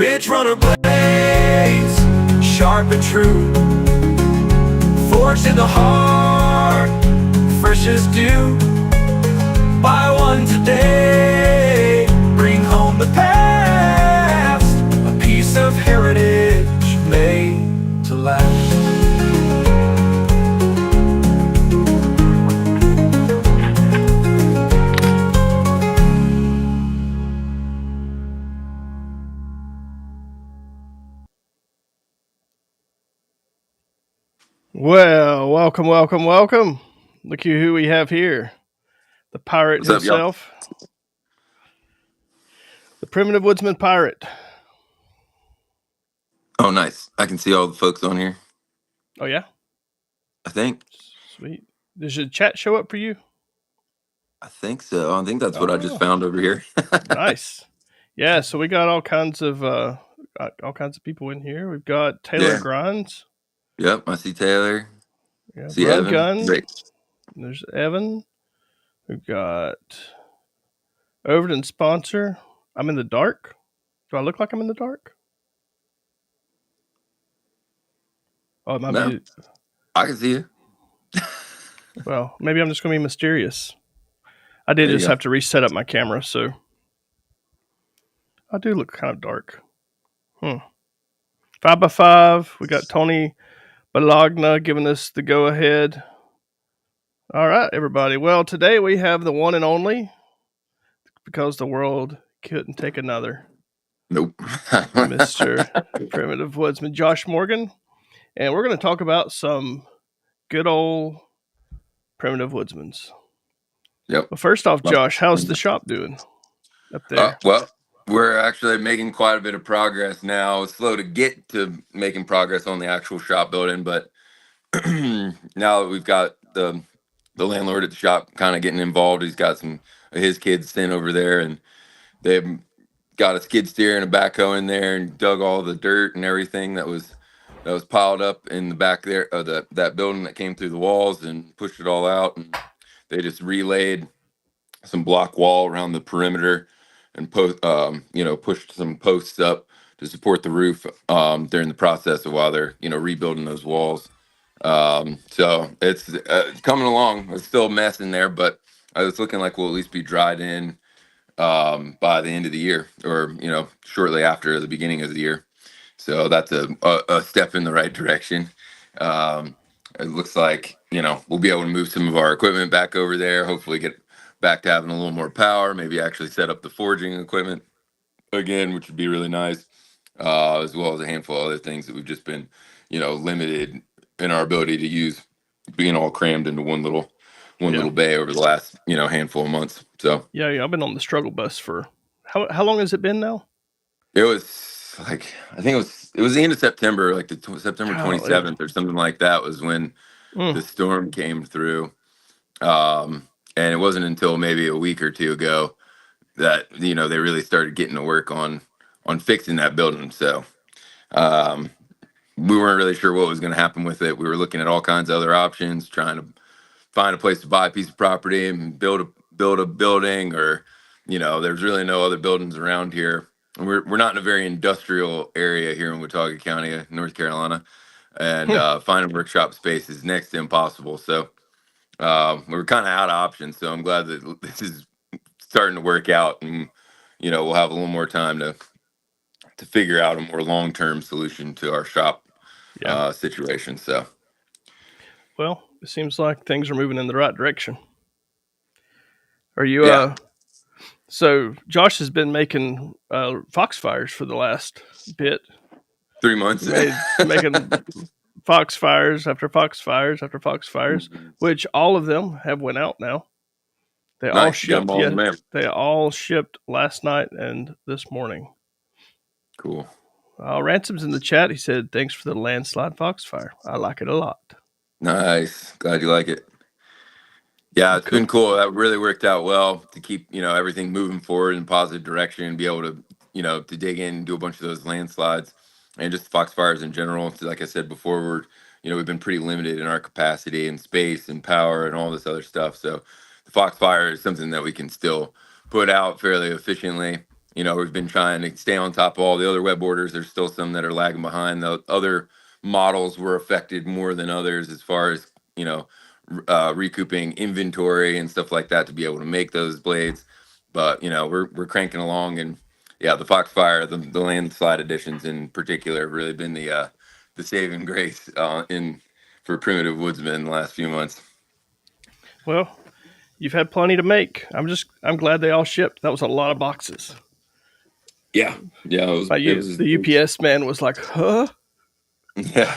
Ridge runner blades, sharp and true, forged in the heart, fresh as dew. Buy one today, bring home the past, a piece of heritage made to last. Well, welcome. Look who we have here. The pirate What's up, y'all? himself. The Primitive Woodsman pirate. Oh, nice. I can see all the folks on here. Oh, yeah? I think. Sweet. Does your chat show up for you? I think so. I think that's what I just Oh, found over here. nice. Yeah, so we got all kinds of people in here. We've got Taylor Yeah. Grimes. Yep. I see Taylor. Yeah, See Run Evan. Gun. Great. There's Evan. We've got Overton Sponsor. I'm in the dark. Do I look like I'm in the dark? Oh, it might No, be. I can see you. Well, maybe I'm just going to be mysterious. I did There you just go. have to reset up my camera, so I do look kind of dark. 5x5. We got Tony Bologna giving us the go ahead. All right, everybody. Well, today we have the one and only, because the world couldn't take another, Nope. Mr. Primitive Woodsman, Josh Morgan. And we're going to talk about some good old Primitive Woodsmans. Yep. Well, first off, Josh, how's the shop doing up there? Well, we're actually making quite a bit of progress now. It's slow to get to making progress on the actual shop building, but now that we've got the landlord at the shop kind of getting involved, he's got some of his kids staying over there, and they've got a skid steer and a backhoe in there and dug all the dirt and everything that was piled up in the back there of that building that came through the walls, and pushed it all out. And they just relayed some block wall around the perimeter and pushed some posts up to support the roof during the process of while they're rebuilding those walls. So it's coming along. It's still a mess in there, but it's looking like we'll at least be dried in by the end of the year, or shortly after the beginning of the year. So that's a step in the right direction. It looks like we'll be able to move some of our equipment back over there. Hopefully, get back to having a little more power. Maybe actually set up the forging equipment again, which would be really nice. As well as a handful of other things that we've just been limited in our ability to use, being all crammed into one little bay over the last handful of months. So Yeah, I've been on the struggle bus for how long has it been now? it was like, I think it was the end of September, like September Golly. 27th or something like that was when Mm, the storm came through. And it wasn't until maybe a week or two ago that they really started getting to work on fixing that building. So um, we weren't really sure what was going to happen with it. We were looking at all kinds of other options, trying to find a place to buy a piece of property and build a building, or there's really no other buildings around here. We're not in a very industrial area here in Watauga County, North Carolina, and finding workshop space is next to impossible. So we were kind of out of options. So I'm glad that this is starting to work out, and we'll have a little more time to figure out a more long-term solution to our shop yeah. situation. So Well, it seems like things are moving in the right direction. Are you yeah, so Josh has been making foxfires for the last bit. 3 months. Making foxfires after foxfires after foxfires, which all of them have went out now. They all Nice, you got them shipped. all in Yeah, the mail. they all shipped last night and this morning. Cool. Ransom's in the chat. He said, "Thanks for the landslide foxfire. I like it a lot." Nice. Glad you like it. Yeah, it's Cool. been cool. That really worked out well to keep, everything moving forward in a positive direction, and be able to, to dig in and do a bunch of those landslides and just foxfires in general. So like I said before, we've been pretty limited in our capacity and space and power and all this other stuff. So the foxfire is something that we can still put out fairly efficiently. We've been trying to stay on top of all the other web orders. There's still some that are lagging behind. The other models were affected more than others as far as, recouping inventory and stuff like that to be able to make those blades. But, we're cranking along, and yeah, the Foxfire, the landslide editions in particular have really been the saving grace in for Primitive Woodsman the last few months. Well, you've had plenty to make. I'm glad they all shipped. That was a lot of boxes. Yeah. Yeah. The UPS man was like, huh? Yeah.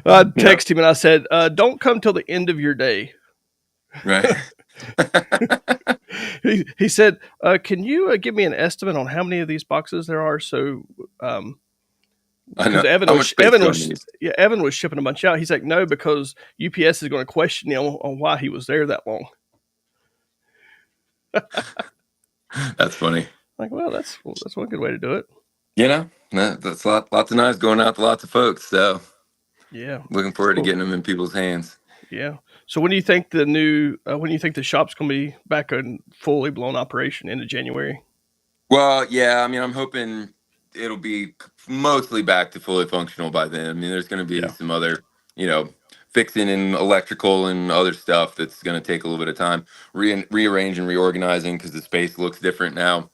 I texted him and I said, don't come till the end of your day. Right. He said, can you give me an estimate on how many of these boxes there are? So, because Evan was shipping a bunch out. He's like, no, because UPS is going to question him on why he was there that long. That's funny. Like, well, that's one good way to do it. That's lots of knives going out to lots of folks. So yeah, looking forward to getting them in people's hands. Yeah. So when do you think the shop's going to be back in fully blown operation into January? Well, yeah, I mean, I'm hoping it'll be mostly back to fully functional by then. I mean, there's going to be some other, fixing and electrical and other stuff that's going to take a little bit of time, rearrange and reorganizing because the space looks different now.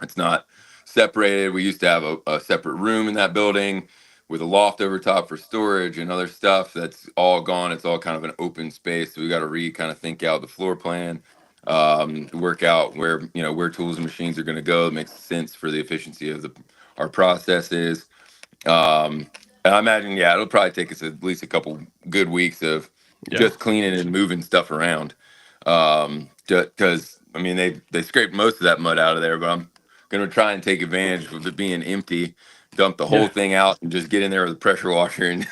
It's not separated. We used to have a separate room in that building with a loft over top for storage and other stuff. That's all gone. It's all kind of an open space. So we got to kind of think out the floor plan, work out where tools and machines are going to go. It makes sense for the efficiency of our processes. And I imagine, it'll probably take us at least a couple good weeks of just cleaning and moving stuff around. Because I mean, they scraped most of that mud out of there, but I'm gonna try and take advantage of it being empty, dump the whole thing out, and just get in there with a pressure washer and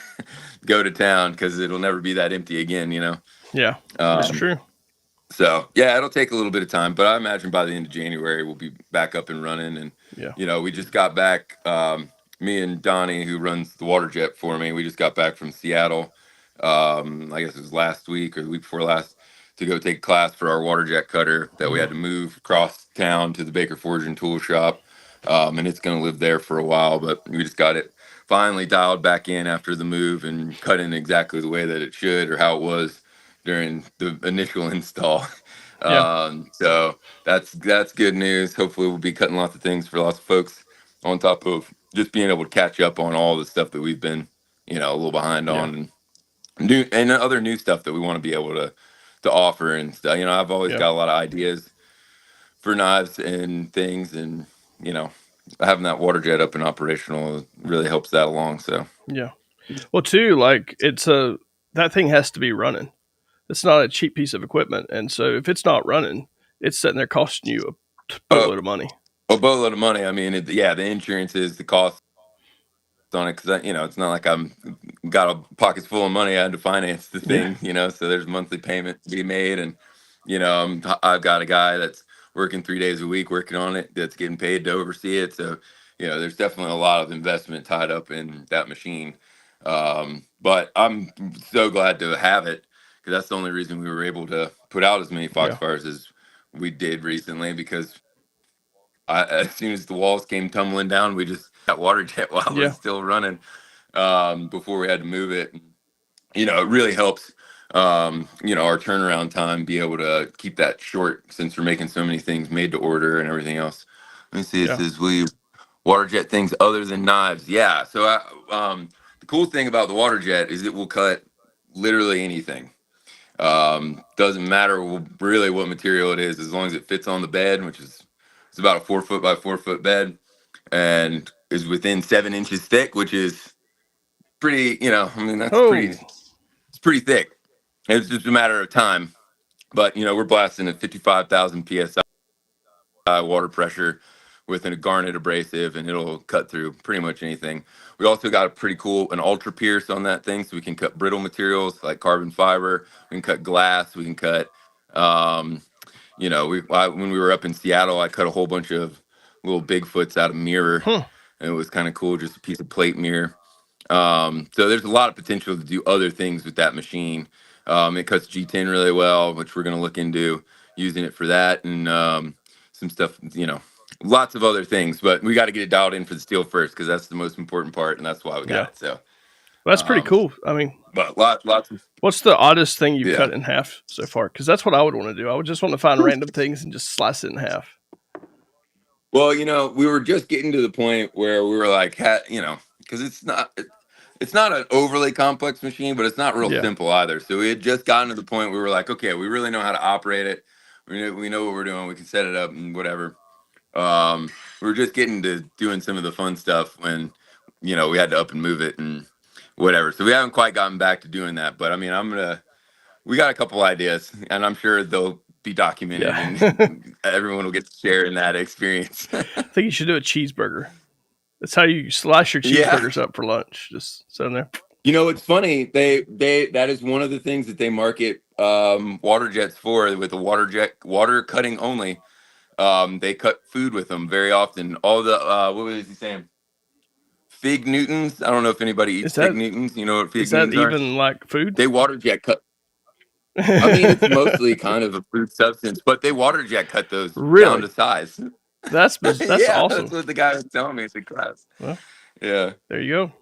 go to town because it'll never be that empty again. Yeah, that's true. So it'll take a little bit of time, but I imagine by the end of January we'll be back up and running. And we just got back. Me and Donnie, who runs the water jet for me, we just got back from Seattle. I guess it was last week or the week before last to go take class for our water jet cutter that we had to move across town to the Baker Forge and Tool Shop. And it's going to live there for a while, but we just got it finally dialed back in after the move and cut in exactly the way that it should or how it was during the initial install. So that's good news. Hopefully we'll be cutting lots of things for lots of folks on top of just being able to catch up on all the stuff that we've been, a little behind on, and other new stuff that we want to be able to offer and stuff. I've always got a lot of ideas for knives and things, and having that water jet up and operational really helps that along. So well, too, like that thing has to be running. It's not a cheap piece of equipment, and so if it's not running, it's sitting there costing you a boatload of money. A boatload of money. I mean, the insurance is the cost on it because it's not like I'm got a pockets full of money. I had to finance the thing, so there's monthly payment to be made, and I've got a guy that's working 3 days a week working on it that's getting paid to oversee it. So there's definitely a lot of investment tied up in that machine. But I'm so glad to have it because that's the only reason we were able to put out as many Foxfires as we did recently, because as soon as the walls came tumbling down, we just got water jet while it was still running before we had to move it. It really helps, our turnaround time be able to keep that short since we're making so many things made to order and everything else. Let me see. It says, will you water jet things other than knives? Yeah. So the cool thing about the water jet is it will cut literally anything. Doesn't matter really what material it is, as long as it fits on the bed, which is it's about a 4 foot by 4 foot bed and is within 7 inches thick, which is pretty, it's pretty thick. It's just a matter of time. But, we're blasting at 55,000 PSI water pressure with a garnet abrasive, and it'll cut through pretty much anything. We also got a pretty cool, an ultra pierce on that thing. So we can cut brittle materials like carbon fiber. We can cut glass. We can cut, when we were up in Seattle, I cut a whole bunch of little Bigfoots out of mirror, and it was kind of cool, just a piece of plate mirror. So there's a lot of potential to do other things with that machine. It cuts G10 really well, which we're going to look into using it for that. And some stuff, lots of other things, but we got to get it dialed in for the steel first because that's the most important part, and that's why we got it. So that's pretty cool. I mean, but lots of, what's the oddest thing you've Yeah. cut in half so far? Because that's what I would want to do. I would just want to find random things and just slice it in half. Well, we were just getting to the point where we were like, because it's not an overly complex machine, but it's not real Yeah. simple either. So we had just gotten to the point where we were like, okay, we really know how to operate it. We know what we're doing. We can set it up and whatever. We were just getting to doing some of the fun stuff when, we had to up and move it and whatever. So we haven't quite gotten back to doing that. But I mean, we got a couple ideas, and I'm sure they'll be documented, and everyone will get to share in that experience. I think you should do a cheeseburger. That's how you slice your cheeseburgers up for lunch. Just sit in there. It's funny. That is one of the things that they market water jets for, with the water cutting only. They cut food with them very often. All the what was he saying? Fig Newtons. I don't know if anybody eats fig Newtons. You know what fig Newtons are? Is that even like food? They water jet cut. I mean, it's mostly kind of a food substance, but they water jet cut those down to size. That's yeah, awesome. That's what the guy was telling me in class. Well, yeah. There you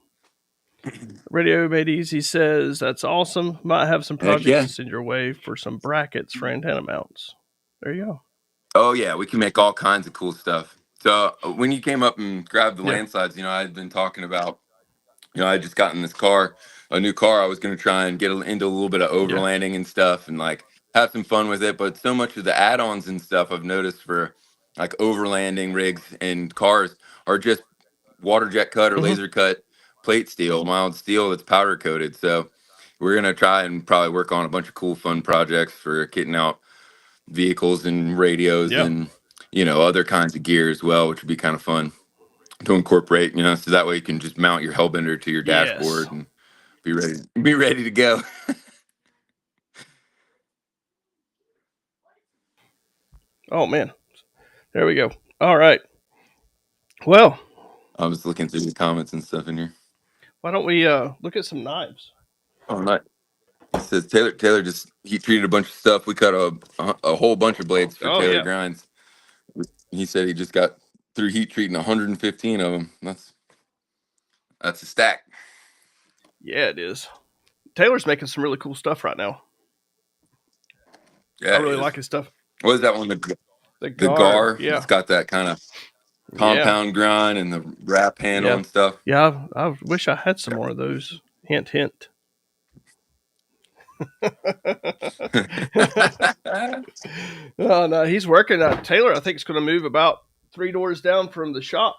go. Radio Made Easy says that's awesome. Might have some projects to send your way for some brackets for antenna mounts. There you go. Oh yeah, we can make all kinds of cool stuff. So when you came up and grabbed the landslides, I'd been talking about, I just got in this car, a new car. I was going to try and get into a little bit of overlanding and stuff and like have some fun with it. But so much of the add-ons and stuff I've noticed for like overlanding rigs and cars are just water jet cut or laser cut plate steel, mild steel that's powder coated. So we're going to try and probably work on a bunch of cool, fun projects for kitting out vehicles and radios and, other kinds of gear as well, which would be kind of fun to incorporate, so that way you can just mount your hellbender to your dashboard and be ready to go. Oh man, there we go. All right. Well, I was looking through the comments and stuff in here. Why don't we look at some knives? Oh, nice. It says Taylor just heat treated a bunch of stuff. We cut a whole bunch of blades for Taylor Grinds. He said he just got through heat treating 115 of them. That's a stack. Yeah, it is. Taylor's making some really cool stuff right now. Yeah, I really like his stuff. What is that one? The Gar. Yeah, it's got that kind of compound grind and the wrap handle and stuff. Yeah, I wish I had some more of those. Hint, hint. Oh no, he's working. Taylor, I think, is going to move about 3 doors down from the shop.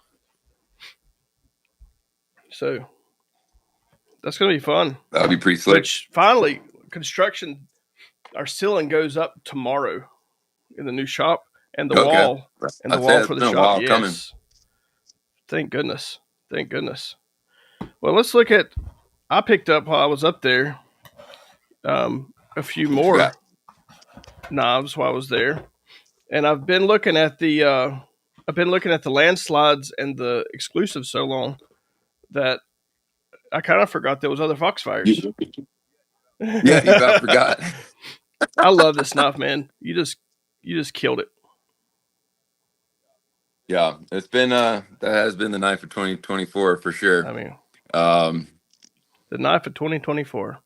So that's going to be fun. That'll be pretty slick. Which finally, construction, our ceiling goes up tomorrow in the new shop, and the wall for the shop. Yes. Coming. Thank goodness. Thank goodness. Well, let's look at. I picked up while I was up there a few more knives while I was there, and I've been looking at the landslides and the exclusives so long that I kind of forgot there was other Foxfires. Yeah, you about forgot. I love this knife, man. You just killed it. Yeah, it's been that has been the knife of 2024 for sure. I mean, the knife of 2024.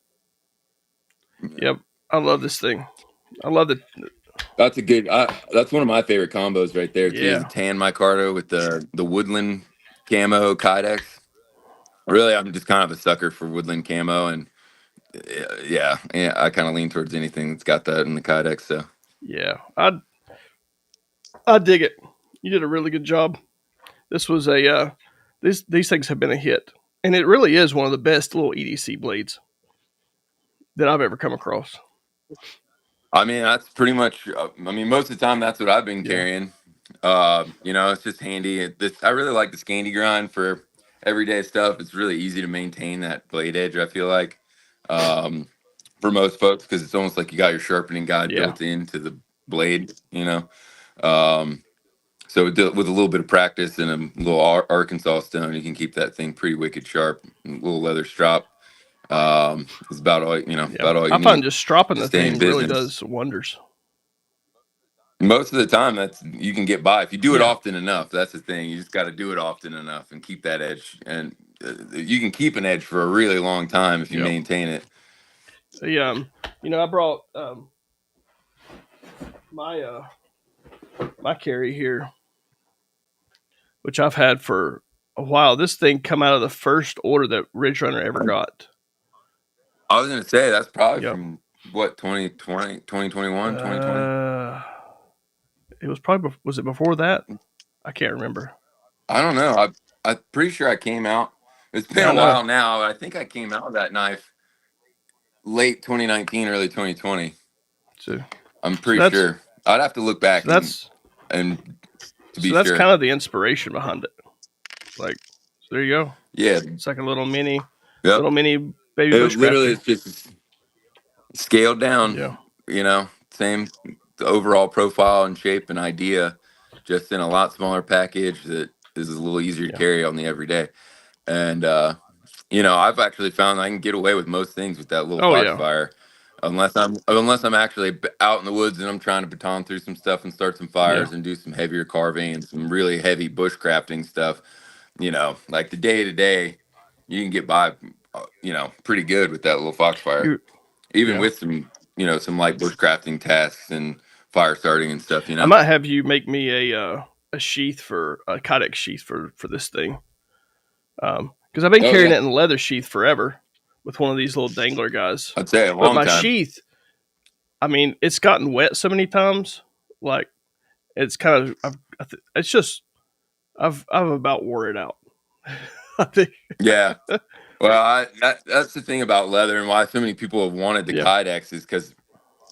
Yep, I love this thing. I love it. That's a good. That's one of my favorite combos right there. Too, is the tan micarta with the woodland camo kydex. Really, I'm just kind of a sucker for woodland camo, and yeah, I kind of lean towards anything that's got that in the kydex. So yeah, I dig it. You did a really good job. This was these things have been a hit, and it really is one of the best little EDC blades that I've ever come across. I mean, that's pretty much. Most of the time, that's what I've been carrying. It's just handy. I really like the Scandi grind for everyday stuff. It's really easy to maintain that blade edge, I feel like, for most folks, because it's almost like you got your sharpening guide built into the blade. So with a little bit of practice and a little Arkansas stone, you can keep that thing pretty wicked sharp. A little leather strop. It's about all about all you need. I find just stropping the thing really does wonders. Most of the time, that's you can get by if you do it Yeah. often enough. That's the thing. You just got to do it often enough and keep that edge. And you can keep an edge for a really long time if you Yep. maintain it. I brought my my carry here, which I've had for a while. This thing come out of the first order that Ridge Runner ever got. I was gonna say that's probably Yep. from what 2020, 2021, 2020. It was probably was it before that? I can't remember. I don't know. I'm pretty sure I came out. It's been Yeah, I a know. while now. I think I came out of that knife late 2019, early 2020. So, I'm so pretty that's sure. I'd have to look so back that's and to so be that's sure. kind of the inspiration behind it. Like, so there you go. Yeah. It's like a little mini Yep. baby It literally bushcrafter. is just scaled down. Yeah. Same the overall profile and shape and idea, just in a lot smaller package that is a little easier to Yeah. carry on the everyday. And I've actually found I can get away with most things with that little Oh yeah. Foxfire, unless I'm actually out in the woods and I'm trying to baton through some stuff and start some Yeah. fires and do some heavier carving and some really heavy bushcrafting stuff. Like the day to day, you can get by, pretty good with that little Foxfire, You even yeah. with some light bushcrafting tasks and fire starting and stuff. I might have you make me a sheath for a Kydex sheath for this thing. Because I've been Oh carrying yeah, it in a leather sheath forever with one of these little dangler guys. I'd say a But long my time. sheath, I mean, it's gotten wet so many times. Like it's kind of, it's just, I've about wore it out. I think. Yeah. Well, that's the thing about leather and why so many people have wanted the Yeah. Kydex is because it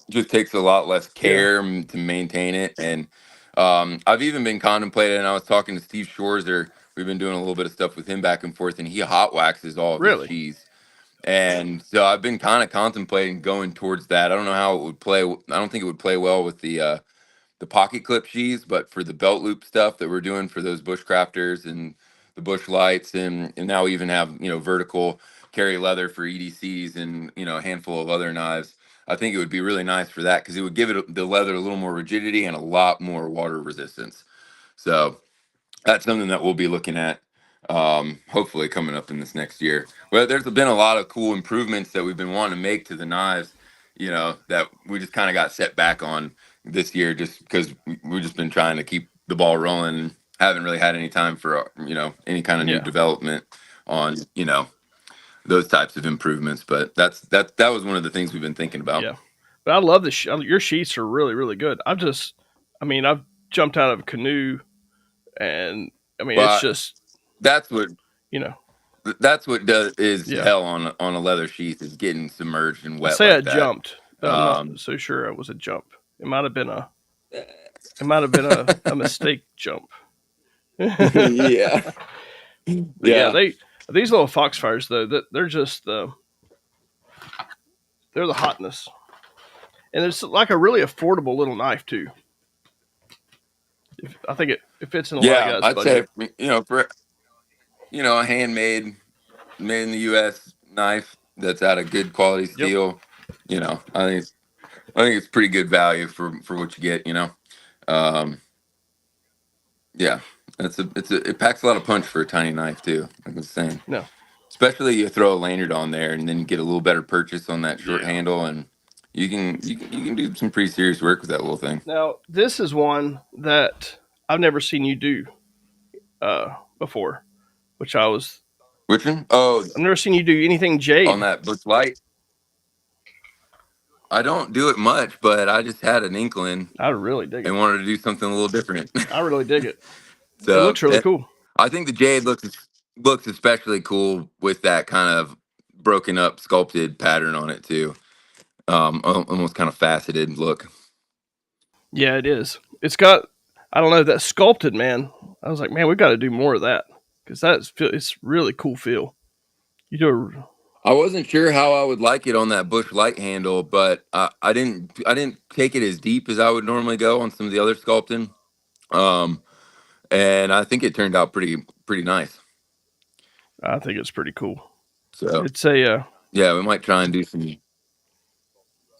just takes a lot less Yeah. care to maintain it. And I've even been contemplating, and I was talking to Steve Schwarzer. We've been doing a little bit of stuff with him back and forth, and he hot waxes all of his Really. cheese. And so I've been kind of contemplating going towards that. I don't know how it would play. I don't think it would play well with the pocket clip sheaths, but for the belt loop stuff that we're doing for those bushcrafters and the bush lights, and now we even have vertical carry leather for EDCs and a handful of other knives. I think it would be really nice for that because it would give the leather a little more rigidity and a lot more water resistance. So that's something that we'll be looking at, hopefully coming up in this next year. Well, there's been a lot of cool improvements that we've been wanting to make to the knives, that we just kind of got set back on this year just because we've just been trying to keep the ball rolling and haven't really had any time for any kind of new Yeah. development on those types of improvements. But that was one of the things we've been thinking about. Yeah. But I love your sheets are really, really good. I've jumped out of a canoe and I mean, it's But just, that's what you know, that's what does is yeah. hell on a leather sheath is getting submerged and I wet say I like that. jumped, but I'm not Um, so sure it was a jump. It might have been a mistake jump. yeah, But yeah, yeah, these little Foxfires though, that they're just they're the hotness, and it's like a really affordable little knife too. I think it fits in a lot of yeah. guys' I'd say budget. for a handmade, made in the U.S. knife that's out of good quality Yep. steel. I think it's pretty good value for what you get. Um, yeah, it packs a lot of punch for a tiny knife too. Like I was saying. No. Especially you throw a lanyard on there and then you get a little better purchase on that short Yeah. handle, and you can do some pretty serious work with that little thing. Now this is one that I've never seen you do before, which I've Which one? Oh, never seen you do anything on jade. that Bush Light. I don't do it much, but I just had an inkling I really dig it. and wanted to do something a little different. I really dig it. It So looks really cool. I think the jade looks especially cool with that kind of broken up sculpted pattern on it too. Almost kind of faceted look. Yeah, it is. It's got, I don't know, that sculpted, man. I was like, man, we got to do more of that because it's really cool feel. You do I wasn't sure how I would like it on that Bush Light handle, but I didn't take it as deep as I would normally go on some of the other sculpting, um, and I think it turned out pretty nice. I think it's pretty cool. So It's a yeah, we might try and do some.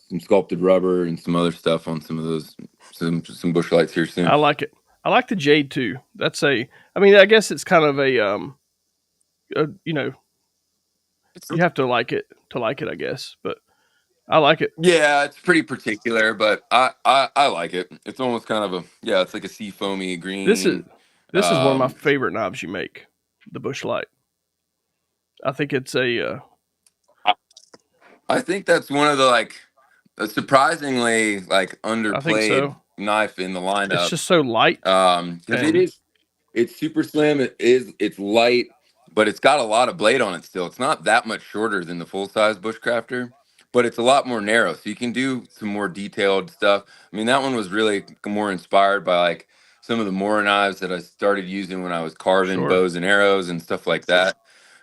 some sculpted rubber and some other stuff on some of those, some bush lights here soon. I like it. I like the jade too. That's I mean, I guess it's kind of you know, you have to like it, I guess. But I like it. Yeah, it's pretty particular, but I like it. It's almost kind of it's like a sea foamy This is green. this is one of my Um, favorite knives you make, the bush light. I think it's I think that's one of the a surprisingly I think underplayed so. knife in the It's lineup. just so light Because and it's super slim. It's light, but it's got a lot of blade on it still. It's not that much shorter than the full size bushcrafter, but it's a lot more narrow. So you can do some more detailed stuff. I mean, that one was really more inspired by some of the Mora knives that I started using when I was carving sure. bows and arrows and stuff like that.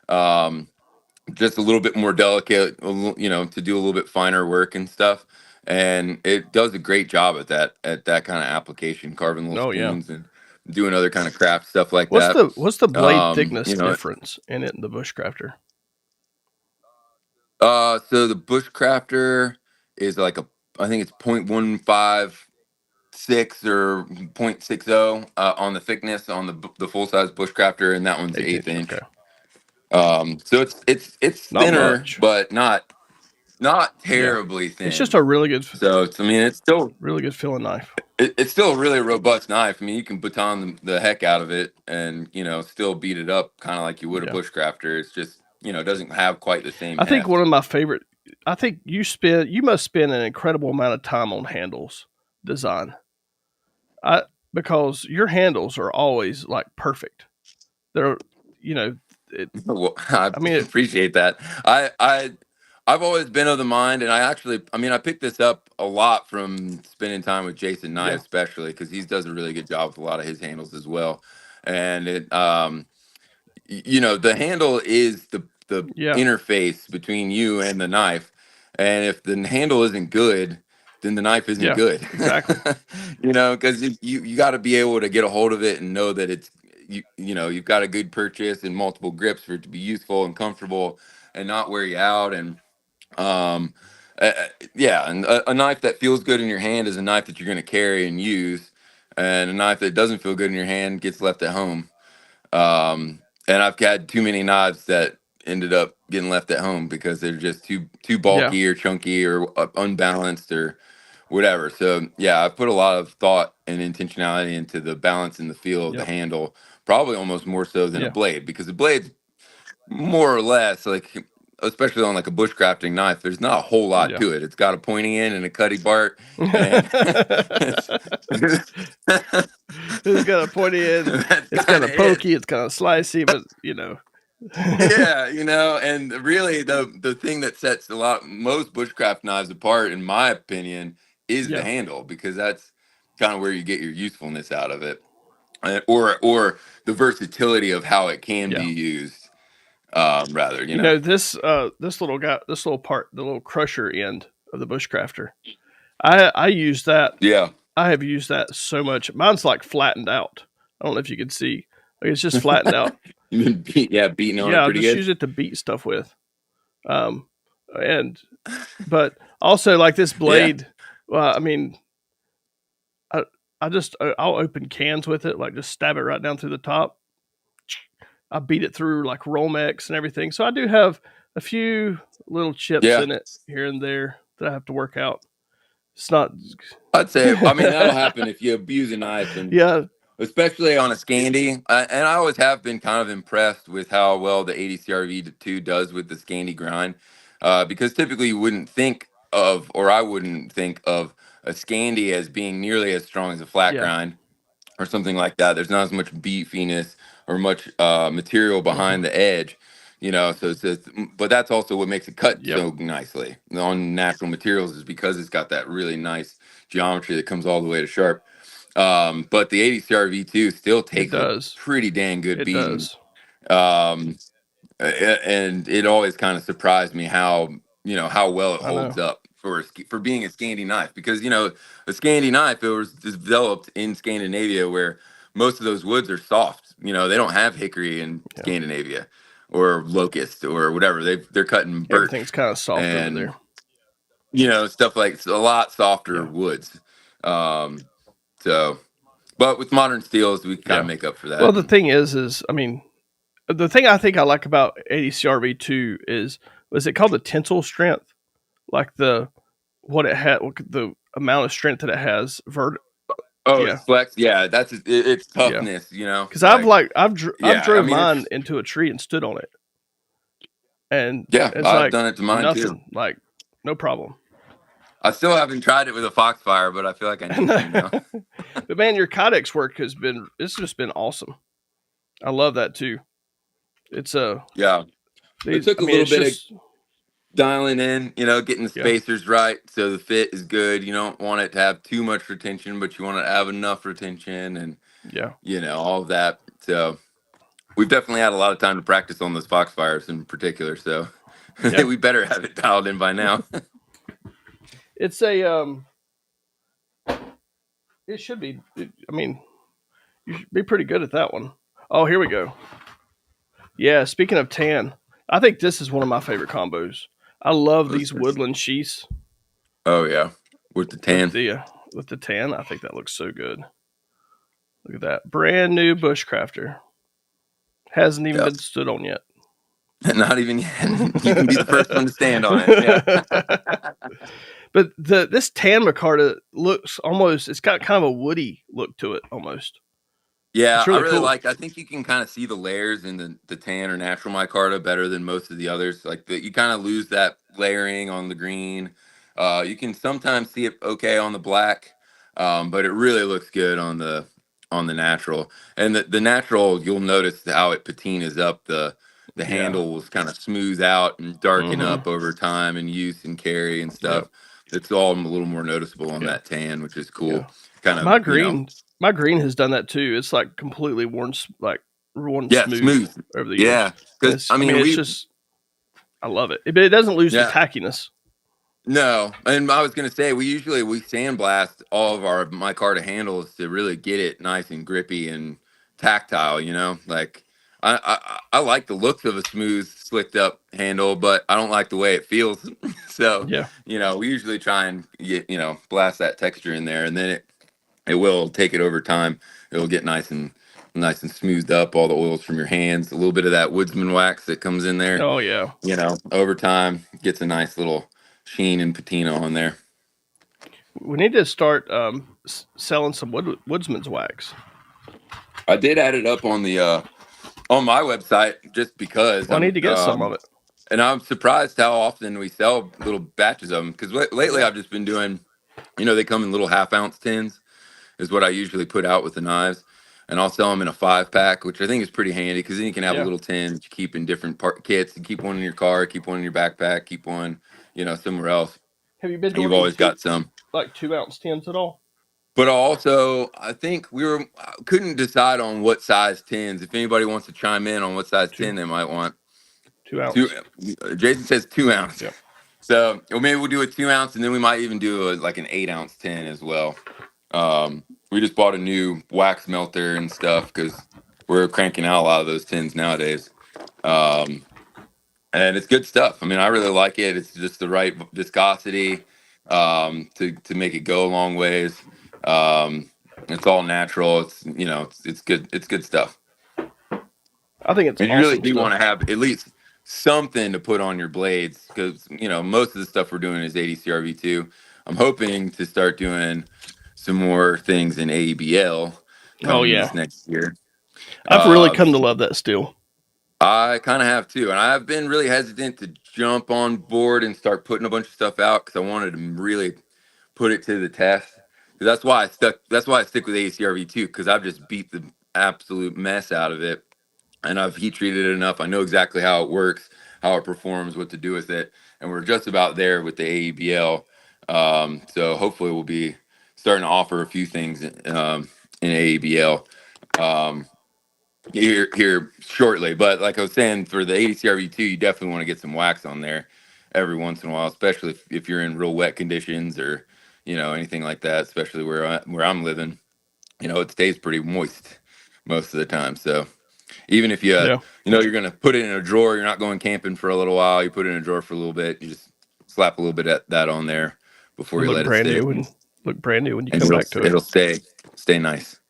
Um, just a little bit more delicate, to do a little bit finer work and stuff. And it does a great job at that kind of application, carving little Oh yeah. spoons and doing other kind of craft stuff like that. What's the blade thickness You know, difference in it and the bushcrafter? so the bushcrafter is I think it's 0.156 or 0.60 on the thickness on the full size bushcrafter, and that one's 18 eighth inch. Okay. inch. So it's Not thinner, much. but not Yeah. terribly It's just thin. a really good So I mean, really good feeling knife. it's still a really robust knife. I mean, you can baton the heck out of it, and still beat it up kind of like you would a Yeah. bushcrafter. It's just it doesn't have quite the same I think one heft. of my favorite I think you must spend an incredible amount of time on handles design. I because your handles are always like perfect. They're you know, it, Well, I I mean, appreciate that. I've always been of the mind, and I mean, I picked this up a lot from spending time with Jason Nye, yeah, especially because he does a really good job with a lot of his handles as well. And the handle is the yeah, interface between you and the knife, and if the handle isn't good, then the knife isn't yeah, good. exactly. Because you got to be able to get a hold of it and know that you've got a good purchase and multiple grips for it to be useful and comfortable and not wear you out. And um yeah, and a knife that feels good in your hand is a knife that you're going to carry and use, and a knife that doesn't feel good in your hand gets left at home. And I've had too many knives that ended up getting left at home because they're just too Yeah, bulky or chunky or unbalanced or whatever. So yeah, I put a lot of thought and intentionality into the balance and the feel of the yep, handle, probably almost more so than a yeah, blade, because the blade's more or less especially on like a bushcrafting knife, there's not a whole lot yeah. to it. It's got a pointy end and a cutty part, and it's, It's got a pointy end. that's It's kind kind of of it. pokey. It's kind of slicey, but Yeah, and really the thing that sets most bushcraft knives apart, in my opinion, is the yeah, handle, because that's kind of where you get your usefulness out of it, or the versatility of how it can be yeah. used. Rather, This little guy, this little part, the little crusher end of the bushcrafter. I use that. yeah. I have used that so much. Mine's like flattened out. I don't know if you can see. Like it's just flattened out. You've been beating on Yeah, it I'll pretty just good. use it to beat stuff with. Um, and but also like this Yeah. blade. Well, I mean, I I'll open cans with it, like just stab it right down through the top. I beat it through like Romex and everything. So I do have a few little chips Yeah. in it here and there that I have to work out. It's not. I'd say, I mean, that'll happen if you abuse a knife, and Yeah, especially on a Scandi. And I always have been kind of impressed with how well the 80 CRV2 does with the Scandi grind, because typically you wouldn't think of, or I wouldn't think of a Scandi as being nearly as strong as a flat yeah, grind or something like that. There's not as much beefiness or much material hmm, behind the edge, So but that's also what makes it cut yep, so nicely on natural materials, is because it's got that really nice geometry that comes all the way to sharp. But the 80 CRV2 still it takes a does, pretty dang good it beating. does. Um, and it always kind of surprised me how well it I know. holds up for being a Scandi knife, because a Scandi knife, it was developed in Scandinavia, where most of those woods are soft. They don't have hickory in Yeah, Scandinavia or locust or whatever. They're cutting everything's birch. kind of soft over And there. stuff like a lot softer Yeah. woods. So, but with modern steels, we kind of Yeah. make up for Well, that. the thing is, I mean, the thing I think I like about ADCRV2 is, was it called the tensile strength? Like what it had, the amount of strength that it has. Oh, Yeah. it's flex. Yeah, it's Yeah. toughness. Because Like I've yeah. I drove mean, it's mine into a tree and stood on it, and yeah. it's I've like done it to mine too. nothing, like no problem. I still haven't tried it with a Foxfire, but I feel like I need to now. But man, your Kydex work it's just been awesome. I love that too. It's Yeah, it took I a mean, little it's bit of just dialing in, getting the yeah, spacers right so the fit is good. You don't want it to have too much retention, but you want it to have enough retention and, yeah, all of that. So we've definitely had a lot of time to practice on those Foxfires in particular. So yeah. we better have it dialed in by now. It's a it should be. I mean, you should be pretty good at that one. Oh, here we go. Yeah, speaking of tan, I think this is one of my favorite combos. I love these woodland sheaths Oh, yeah. With the with tan. the tan. I think that looks so good. Look at that. Brand new bushcrafter. Hasn't even been Yes. stood on yet. Not even yet. You can be the first one to stand on it. Yeah. But this tan micarta looks almost, it's got kind of a woody look to it almost. Yeah, It's I really really cool. I think you can kind of see the layers in the tan or natural micarta better than most of the others. Like you kind of lose that layering on the green. You can sometimes see it okay on the black, but it really looks good on the natural. And the natural, you'll notice how it patinas up. The Yeah. handle will kind of smooth out and darken Mm-hmm. up over time and use and carry and Yep. stuff. It's all a little more noticeable on Yeah. that tan, which is Yeah. cool. Kind of, My green has done that too. It's like completely worn yeah, smooth smooth. over the years. Yeah, And because I I mean, mean, it's just, I love it. But it doesn't lose the yeah, tackiness. no, and I was gonna say we sandblast all of our micarta handles to really get it nice and grippy and tactile. Like I like the looks of a smooth, slicked up handle, but I don't like the way it feels. So Yeah. we usually try and get blast that texture in there, and then it will take it over time. It'll get nice and smoothed up, all the oils from your hands, a little bit of that woodsman wax that comes in there, Oh yeah. over time gets a nice little sheen and patina on there. We need to start selling some woodsman's wax. I did add it up on my website just because Well, I need to get some of it. and I'm surprised how often we sell little batches of them because lately I've just been doing, they come in little half-ounce tins is what I usually put out with the knives. And I'll sell them in a 5-pack, which I think is pretty handy because then you can have a Yeah. little tin that you keep in different kits. You keep one in your car, keep one in your backpack, keep one, somewhere else. Have you been And you've doing any always got some. like 2 ounce tins at all? But also, I think couldn't decide on what size tins. If anybody wants to chime in on what size Two tin they might want, 2 ounce. Jason says 2 ounce. Yep. So maybe we'll do a 2 ounce, and then we might even do like an 8-ounce tin as well. We just bought a new wax melter and stuff because we're cranking out a lot of those tins nowadays. And it's good stuff. I mean, I really like it. It's just the right viscosity to make it go a long ways. It's all natural. It's good. It's good stuff. I think it's And you really awesome do stuff. want to have at least something to put on your blades because most of the stuff we're doing is ADCRV2. I'm hoping to start doing some more things in AEBL Oh coming yeah. this next year. I've really Uh, come to love that steel. I kind of have too, and I've been really hesitant to jump on board and start putting a bunch of stuff out because I wanted to really put it to the test. 'Cause that's why I stuck. That's why I stick with ACRV2 because I've just beat the absolute mess out of it, and I've heat treated it enough. I know exactly how it works, how it performs, what to do with it, and we're just about there with the AEBL. So hopefully we'll be starting to offer a few things in AEBL. Um, here shortly. But like I was saying, for the ADCRV2, you definitely want to get some wax on there every once in a while, especially if you're in real wet conditions or anything like that. Especially where I'm living, it stays pretty moist most of the time. So even if you Yeah. you're gonna put it in a drawer, you're not going camping for a little while. You put it in a drawer for a little bit. You just slap a little bit of that on there before It'll you look let it brand sit, new and look brand new when you and come back to it. it'll stay nice.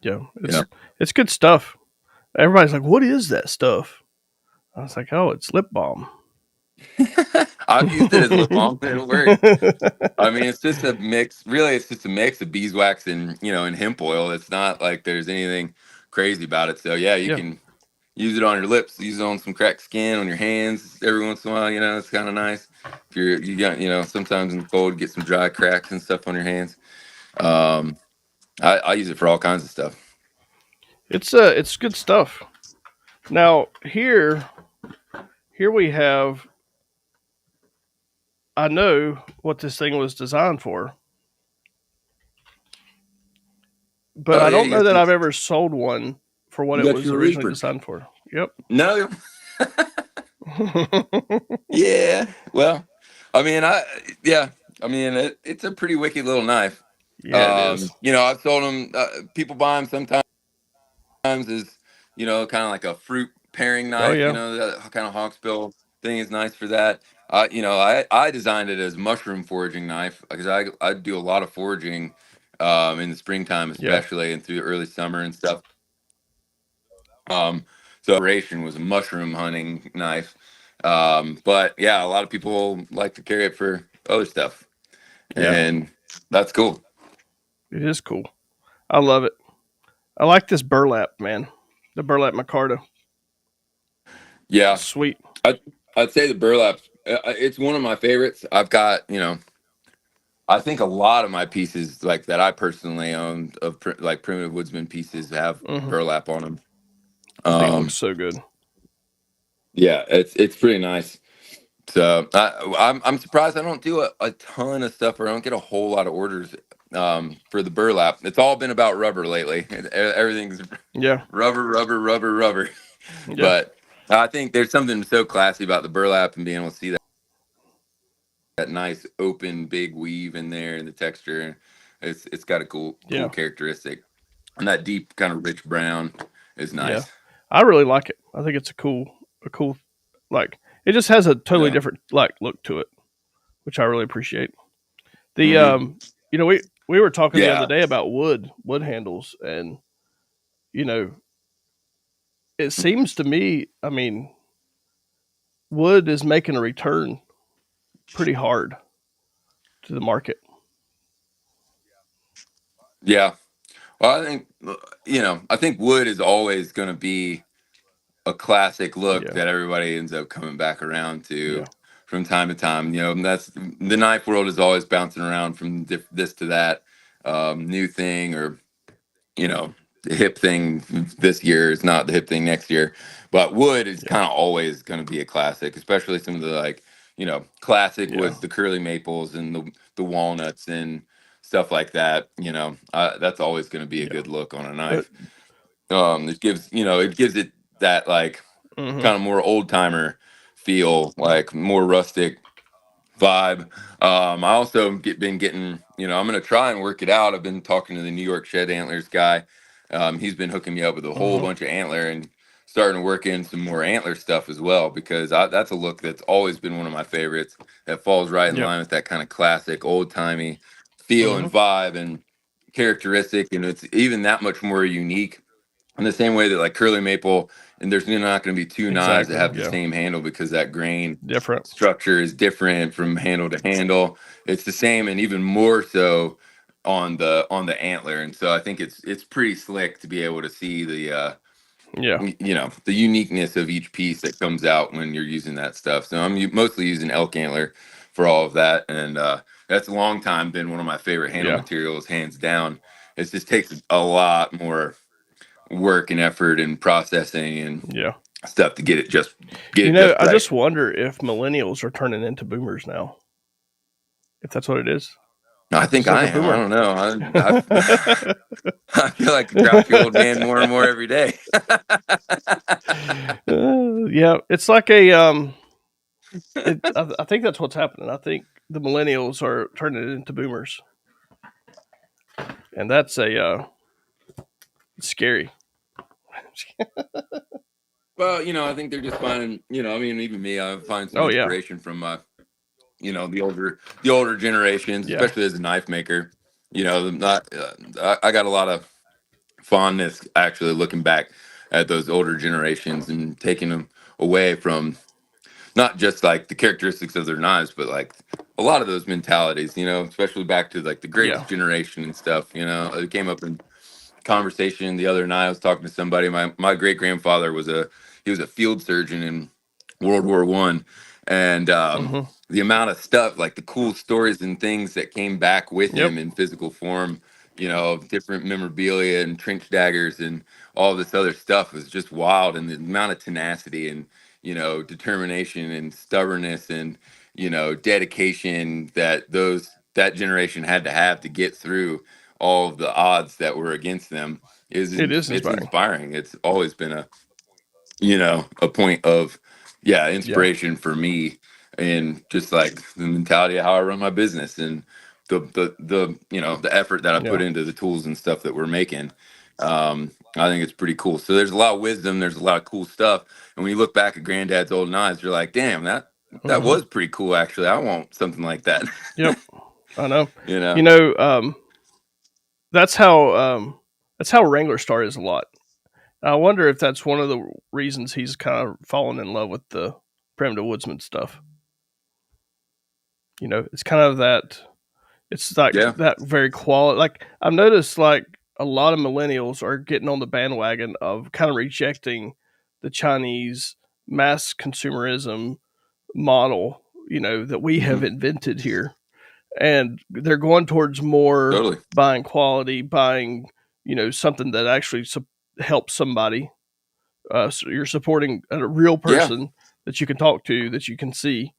Yeah, Yeah. it's good stuff. Everybody's like, "What is that stuff?" I was like, "Oh, it's lip balm." I've used it as lip balm. It'll work. I mean, it's just a mix. Really, it's just a mix of beeswax and and hemp oil. It's not like there's anything crazy about it. So yeah, you Yeah, can use it on your lips, use it on some cracked skin, on your hands every once in a while. It's kind of nice. If you got sometimes in the cold, get some dry cracks and stuff on your hands. Um, I use it for all kinds of stuff. it's good stuff. Now here we have. I know what this thing was designed for, but Oh I yeah, don't know that I've ever sold one for what you it got was your originally Reaper. designed for. Yep. No, yeah. Well, I mean, I mean, it's a pretty wicked little knife. Yeah, it is. I've sold them. People buy them sometimes as kind of like a fruit pairing Oh knife. yeah, That kind of hawksbill thing is nice for that. I designed it as mushroom foraging knife because I do a lot of foraging in the springtime, yeah, especially, and through early summer and stuff. So operation was a mushroom hunting knife. But yeah, a lot of people like to carry it for other stuff, yeah. and that's cool. It is cool. I love it. I like this burlap, man. The burlap micarta. Yeah, Sweet. I'd say the burlap. It's one of my favorites. I've got I think a lot of my pieces like that I personally own of like Primitive Woodsman pieces have Hmm. burlap on them. I think it looks Um, so good. yeah, it's pretty nice. So I'm surprised I don't do a ton of stuff, or I don't get a whole lot of orders for the burlap. It's all been about rubber lately. Everything's Yeah, rubber, rubber, rubber, rubber. yeah, But I think there's something so classy about the burlap and being able to see that nice open big weave in there and the texture. It's got a cool yeah, characteristic, and that deep kind of rich brown is yeah. nice. I really like it. I think it's a cool, like it just has a totally Yeah. different like look to it, which I really appreciate. The Hmm. we were talking the other Yeah. day about wood handles, and you know, it seems to me, I mean, wood is making a return pretty hard to the market. Yeah. Well, I think I think wood is always going to be a classic look Yeah, that everybody ends up coming back around to yeah, from time to time. And that's the knife world is always bouncing around from this to that new thing, or the hip thing this year is not the hip thing next year. But wood is yeah, kind of always going to be a classic, especially some of the like classic yeah. woods, the curly maples and the walnuts and stuff like that. That's always going to be a Yeah. good look on a But knife. It gives it that like hmm kind of more old timer feel, like more rustic vibe. I also been getting, I'm gonna try and work it out. I've been talking to the New York Shed Antlers guy. He's been hooking me up with a whole hmm bunch of antler and starting to work in some more antler stuff as well, because that's a look that's always been one of my favorites. That falls right in yeah, line with that kind of classic old timey feel hmm and vibe and characteristic, and it's even that much more unique in the same way that like curly maple, and there's not going to be two knives that exactly. have the Yeah, same handle because that grain different. structure is different from handle to handle. It's the same and even more so on the antler. And so I think it's pretty slick to be able to see Yeah, the uniqueness of each piece that comes out when you're using that stuff. So I'm mostly using elk antler for all of that, and that's a long time been one of my favorite handle yeah, materials, hands down. It just takes a lot more work and effort and processing and yeah. stuff to get it just I right. just wonder if millennials are turning into boomers now. If that's what it is. I This think is like I a am. I boomer. don't know. I feel like a grouchy old man more and more every day. Yeah, it's like a I think that's what's happening. I think the millennials are turning it into boomers, and that's a it's scary. Well, I think they're just finding, I mean, even me, I find some Oh yeah, inspiration from my the older generations, Yeah. especially as a knife maker. Not I got a lot of fondness actually looking back at those older generations and taking them away from not just like the characteristics of their knives, but like a lot of those mentalities, especially back to like the Yeah. greatest generation and stuff. It came up in conversation the other night. I was talking to somebody. My great grandfather was a field surgeon in World War I, and Hmm. the amount of stuff, like the cool stories and things that came back with Yep. him in physical form, different memorabilia and trench daggers and all this other stuff was just wild. And the amount of tenacity and determination and stubbornness and dedication that generation had to have to get through all of the odds that were against them It is it's inspiring. inspiring. It's always been a point of Yeah. inspiration for me, and just like the mentality of how I run my business and the effort that I put Yeah. into the tools and stuff that we're making. I think it's pretty cool. So there's a lot of wisdom, there's a lot of cool stuff. And when you look back at granddad's old knives, you're like, damn, that Hmm. was pretty cool actually. I want something like that. Yep. I know. you know You know, that's how that's how Wrangler started a lot. I wonder if that's one of the reasons he's kind of fallen in love with the Primitive Woodsman stuff. It's kind of that. It's like Yeah. that very quality. Like I've noticed, like a lot of millennials are getting on the bandwagon of kind of rejecting the Chinese mass consumerism model. That we have Hmm. invented here, and they're going towards more Totally. buying quality, buying something that actually helps somebody. So you're supporting a real Yeah. person that you can talk to, that you can see,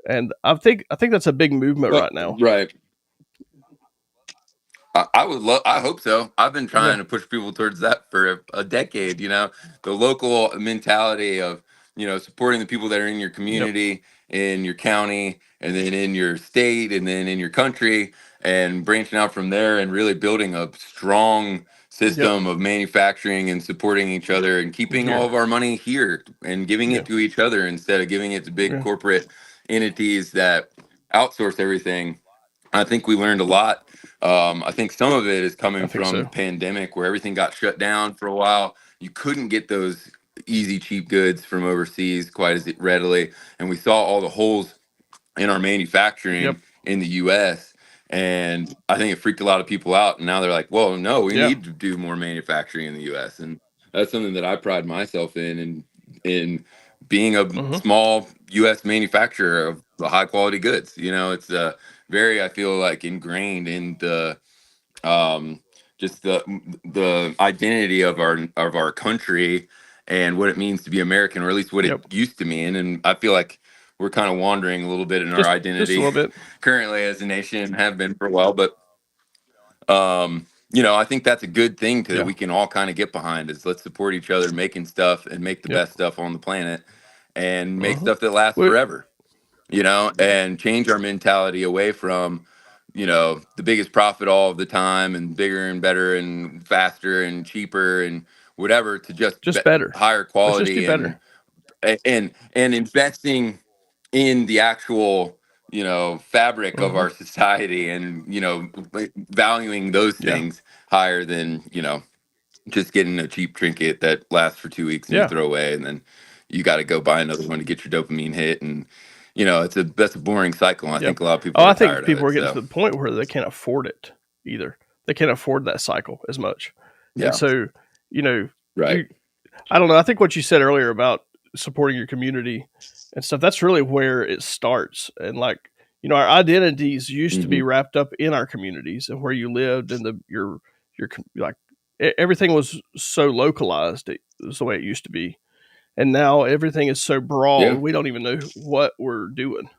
and I think that's a big movement Well, right now. right. I would love. I hope so. I've been Yeah. trying to push people towards that for a decade. The local mentality of supporting the people that are in your Yep. community, in your county, and then in your state, and then in your country, and branching out from there, and really building a strong Yep. system of manufacturing and supporting each other, and keeping all Here. of our money here and giving Yeah. it to each other instead of giving it to big Yeah. corporate entities that outsource everything. I think we learned a lot. I think some of it is I coming think from the so. pandemic where everything got shut down for a while. You couldn't get those easy, cheap goods from overseas quite as readily. And we saw all the holes in our Yep. manufacturing in the US. And I think it freaked a lot of people out. And now they're like, well, no, we Yeah. need to do more manufacturing in the US. And that's something that I pride myself in being a Hmm. small US manufacturer of high quality goods. It's very, I feel like, ingrained in the um just the identity of our country and what it means to be American, or at least what it Yep. used to mean. And I feel like we're kind of wandering a little bit in our Just a identity little bit. currently as a nation, and have been for a while. But I think that's a good thing that Yeah. we can all kind of get behind, is let's support each other making stuff and make the Yep. best stuff on the planet and make Hmm. stuff that lasts Well, forever, and change our mentality away from, the biggest profit all of the time and bigger and better and faster and cheaper and whatever, to just just better. higher Let's just do quality better. and investing in the actual, fabric of Hmm. our society, and, valuing those Yeah. things higher than, just getting a cheap trinket that lasts for 2 weeks and you Yeah. throw away, and then you got to go buy another one to get your dopamine hit. And that's a boring cycle, and I Yeah. think a lot of Oh, people are I think tired of people it. are getting So to the point where they can't afford it either. They can't afford that cycle as much, and yeah. so you know, Right. you I don't know. I think what you said earlier about supporting your community and stuff, that's really where it starts. And like, our identities used to Hmm. be wrapped up in our communities and where you lived and like everything was so localized. It was the way it used to be. And now everything is so broad, Yeah. we don't even know what we're doing.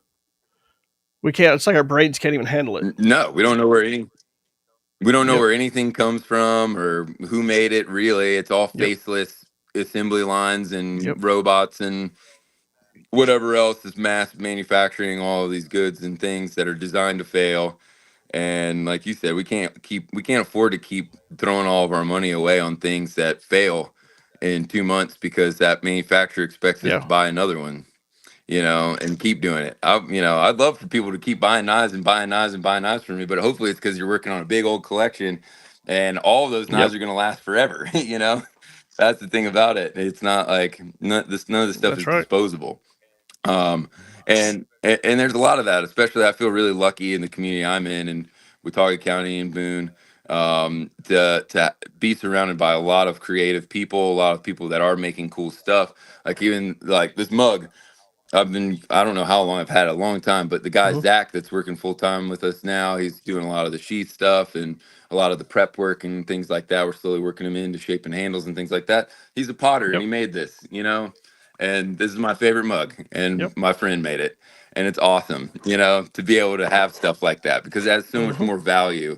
We can't, it's like our brains can't even handle it. No, we don't know Yep. where anything comes from or who made it. Really, it's all Yep. faceless assembly lines Yep. and robots and whatever else is mass manufacturing all of these goods and things that are designed to fail. And like you said, we can't afford to keep throwing all of our money away on things that fail in 2 months because that manufacturer expects us to Yeah. buy another one. and keep doing it. I'd love for people to keep buying knives and buying knives and buying knives from me, but hopefully it's because you're working on a big old collection, and all of those Yep, knives are going to last forever. That's the thing about it. It's not like none of this stuff that's is right. disposable. And there's a lot of that. Especially, I feel really lucky in the community I'm in Watauga County and Boone, to be surrounded by a lot of creative people, a lot of people that are making cool stuff. Like, even like this mug, I don't know how long I've had it, a long time, but the guy Hmm. Zach that's working full time with us now, he's doing a lot of the sheath stuff and a lot of the prep work and things like that. We're slowly working him into shaping handles and things like that. He's a potter and Yep, he made this. And this is my favorite mug, and yep. my friend made it. And it's awesome, to be able to have stuff like that, because it has so much Hmm. more value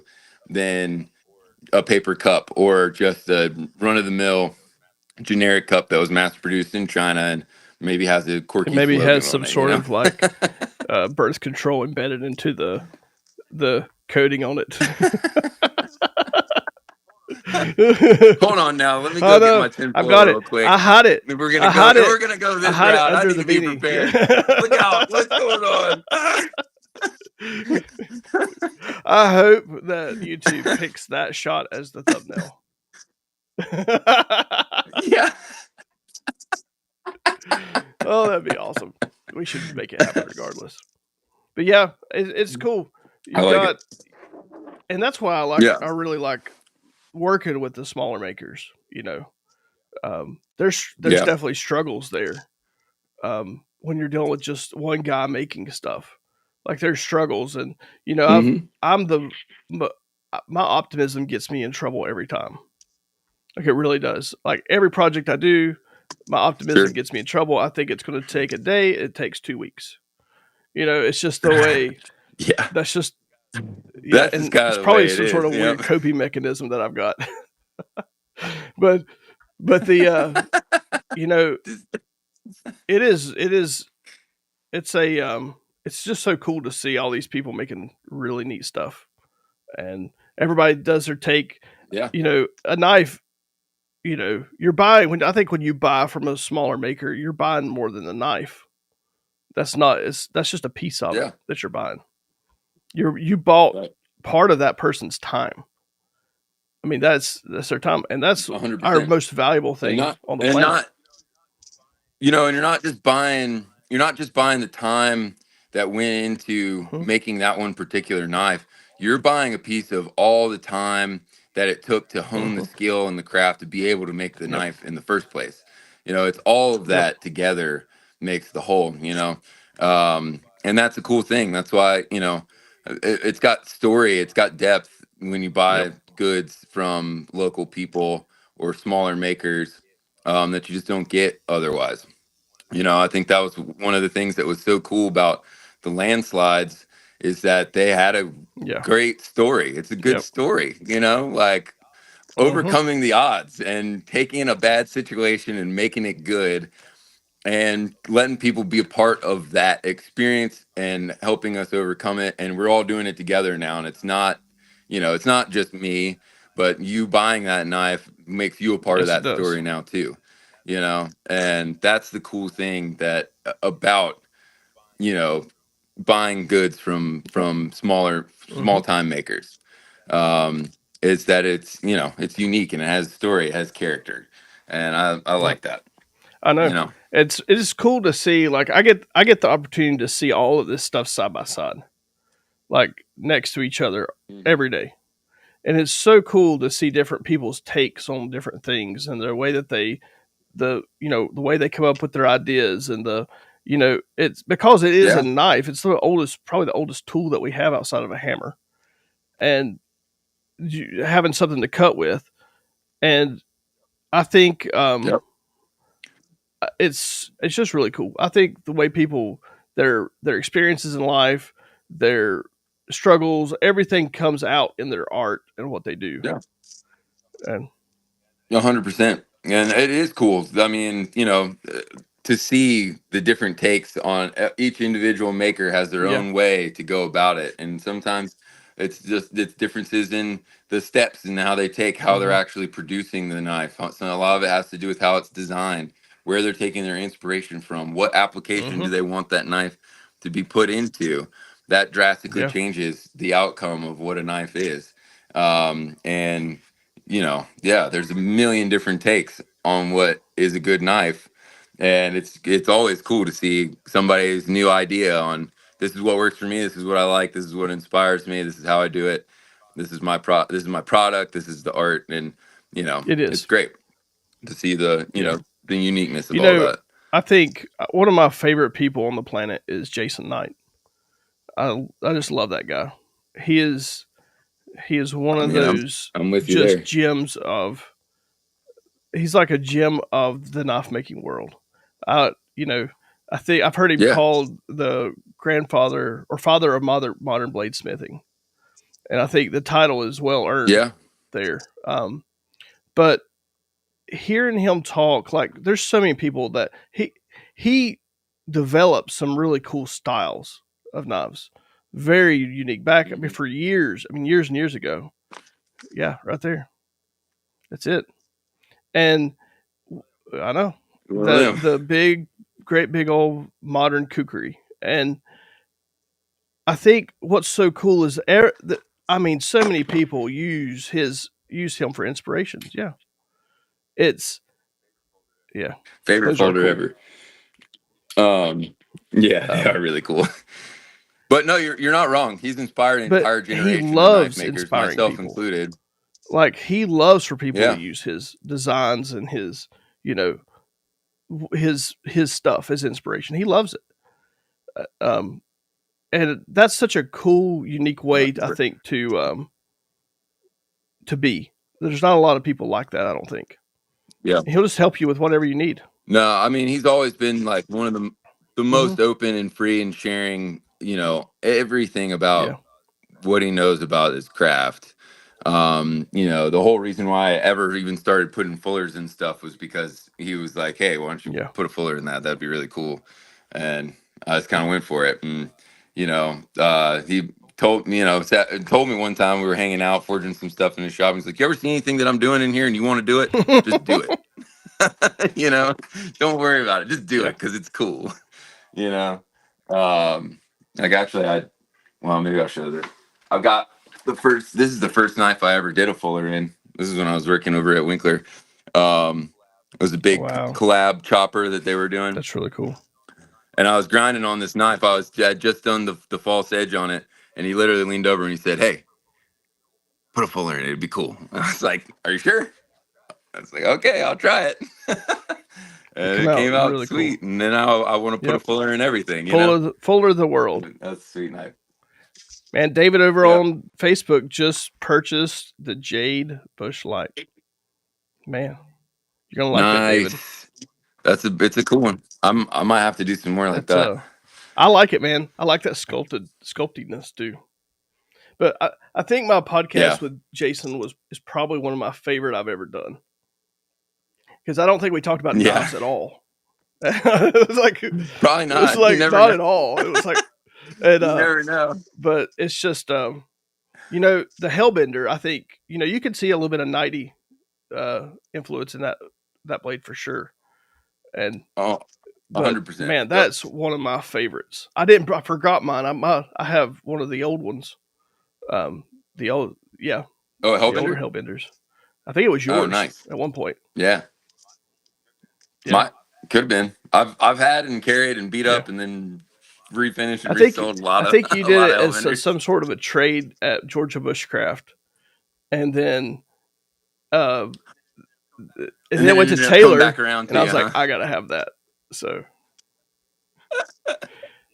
than a paper cup or just a run of the mill generic cup that was mass produced in China and maybe has a And quirky maybe has slogan some on it, you sort know? of like birth control embedded into the coating on it. Hold on now. Let me Oh go get no, my I've tinfoil got it. real quick. I hide it. If we're gonna I go, hide if it. we're gonna go I this hide it route, I under need the to be beanie. prepared. Look Yeah. out! What's going on? I hope that YouTube picks that shot as the thumbnail. Yeah, Oh, that'd be awesome. We should make it happen regardless. But yeah, it's cool. I You've like it. got, and that's why Yeah, I really like working with the smaller makers. There's yeah. definitely struggles there when you're dealing with just one guy making stuff. Like there's struggles, and Hmm. I'm the my, my optimism gets me in trouble every time. Like it really does. Like every project I do, my Sure. optimism gets me in trouble. I think it's going to take a day. It takes 2 weeks. It's just the way. Yeah, That's just yeah, that's just and kind it's of the probably way it some sort is. of Yep. weird coping mechanism that I've got. but but the you know it is it's a it's just so cool to see all these people making really neat stuff, and everybody does their take. Yeah, A knife. You're buying when you buy from a smaller maker, you're buying more than a knife. That's just a piece of it yeah. that you're buying. You bought Right. part of that person's time. I mean, that's their time, and that's A hundred our percent. most valuable And thing not on the and planet. not and you're not just buying the time that went into Hmm. making that one particular knife. You're buying a piece of all the time that it took to hone the Hmm. skill and the craft to be able to make the Yep. knife in the first place. It's all of Yep. that together makes the whole. And that's a cool thing. That's why, it's got story, it's got depth when you Yep. buy goods from local people or smaller makers, that you just don't get otherwise. I think that was one of the things that was so cool about the landslides, is that they had a Yeah. great story. It's a good Yep. story, like Hmm. overcoming the odds and taking a bad situation and making it good, and letting people be a part of that experience and helping us overcome it. And we're all doing it together now. And it's not just me, but you buying that knife makes you a part of Yes, it that does. story now too. And that's the cool thing about, you know, buying goods from Yep. small Hmm. time makers. Um, is that it's unique and it has story, it has character. And I Yep. like that, I know. you know. It's cool to see. Like I get the opportunity to see all of this stuff side by side, like next to each other Mhm. every day. And it's so cool to see different people's takes on different things and the way that the way they come up with their ideas and it's because it is a Yeah. knife. It's probably the oldest tool that we have outside of a hammer, and having something to cut with. And I think Yep. it's just really cool. I think the way people their experiences in life, their struggles, everything comes out in their art and what they do. Yeah. And 100%. And it is cool. I mean, to see the different takes on each individual maker has their yeah. own way to go about it. And sometimes it's differences in the steps and how they're Hmm. actually producing the knife. So a lot of it has to do with how it's designed. where they're taking their inspiration from, what application do they want that knife to be put into. That drastically Yeah. changes the outcome of what a knife is. And yeah, there's a million different takes on what is a good knife, and it's always cool to see somebody's new idea on, this is what works for me, this is what I like, this is what inspires me, this is how I do it, this is my product, this is the art. And It it's is. great to see the Yeah. the uniqueness of You all know, that. I think one of my favorite people on the planet is Jason Knight. I just love that guy. He is one I of mean, those I'm with you just there. gems of. He's like a gem of the knife making world. You know, I think I've heard him Yeah, called the grandfather or father of modern bladesmithing, and I think the title is well earned yeah. there. But hearing him talk, like there's so many people that he developed some really cool styles of knives, very unique. Back, I mean, for years, I mean, years and years ago. Yeah, right there. That's it. And I know One of them. the big, great big old modern kukri. And I think what's so cool is I mean, so many people use him for inspirations. Yeah, it's yeah, Favorite those are folder cool. ever. Yeah, they Um, are really cool. But no, you're not wrong. He's inspired an but entire he generation of knife loves makers, inspiring myself people. included. Like he loves for people to Yeah, use his designs and his, you know, his stuff, his inspiration. He loves it. Um, and that's such a cool, unique way, I think, to be. There's not a lot of people like that, I don't think. yeah. He'll just help you with whatever you need. No, I mean, he's always been like one of the Hmm. most open and free and sharing, everything about Yeah, what he knows about his craft. The whole reason why I ever even started putting fullers and stuff was because he was like, "Hey, why don't you yeah. put a fuller in that? That'd be really cool." And I just kind of went for it. And he told me one time we were hanging out, forging some stuff in his shop. He's like, "You ever see anything that I'm doing in here and you want to do it? Just do it." Don't worry about it. Just do it Yeah. because it's cool. You know, like actually, maybe I'll show this. I've got this is the first knife I ever did a fuller in. This is when I was working over at Winkler. It was a big Wow, collab chopper that they were doing, that's really cool. and I was grinding on this knife. I had just done the false edge on it, and he literally leaned over and he said, "Hey, put a fuller in it. It'd be cool." I was like, "Are you sure?" I was like, "Okay, I'll try it." It And come it out came out really cool. sweet. And then I want to put a Yep, fuller in everything, fuller of the world. That's a sweet knife. Man, David over Yeah. on Facebook just purchased the Jade Bush Light. Man, you're gonna like that, David. Nice. It's a cool one. I might have to do some more like That's that. I like it, man. I like that sculptiness too. But I think my Yeah. podcast with Jason is probably one of my favorite I've ever done because I don't think we talked about Yeah. knives at all. it was like Probably not. You never not know. at all. It was like and You never know. but it's just the Hellbender. I think you can see a little bit of 90 influence in that blade for sure. And Oh, but 100%. man, Yep. that's one of my favorites. I forgot mine. I have one of the old ones. The old yeah, Oh, a the older Hellbender? Hellbenders. I think it was Oh, yours nice. at one point. Yeah. Yeah, Could have been. I've had and carried and beat yeah. up and then refinished and I think resold I think you a did lot it of as Hellbenders. some sort of a trade at Georgia Bushcraft, and then uh, and then it it went to ended up coming back Taylor, around and to I you, was like, huh? I gotta have that. So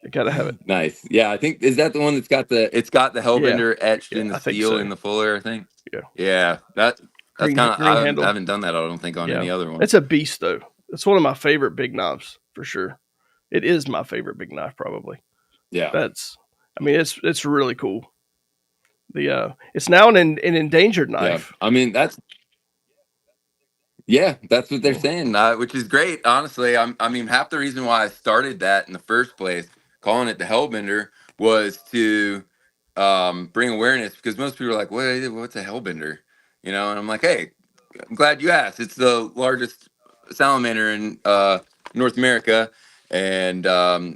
I gotta have it. Nice. Yeah, I think, is that the one that's got the Yeah, Hellbender etched yeah. in the I think steel so. in the fuller, I think. Yeah, Yeah, that's kind of, green I handle. haven't done that, I don't think, on Yeah, any other one. it's a beast though. It's one of my favorite big knives for sure. It is my favorite big knife probably. Yeah. I mean, it's really cool. It's now an endangered Yeah. knife. I mean, that's what they're Yeah. saying, which is great. Honestly, I mean, half the reason why I started that in the first place, calling it the Hellbender, was to bring awareness, because most people are like, "What's a Hellbender?" And I'm like, "Hey, I'm glad you asked. It's the largest salamander in North America, and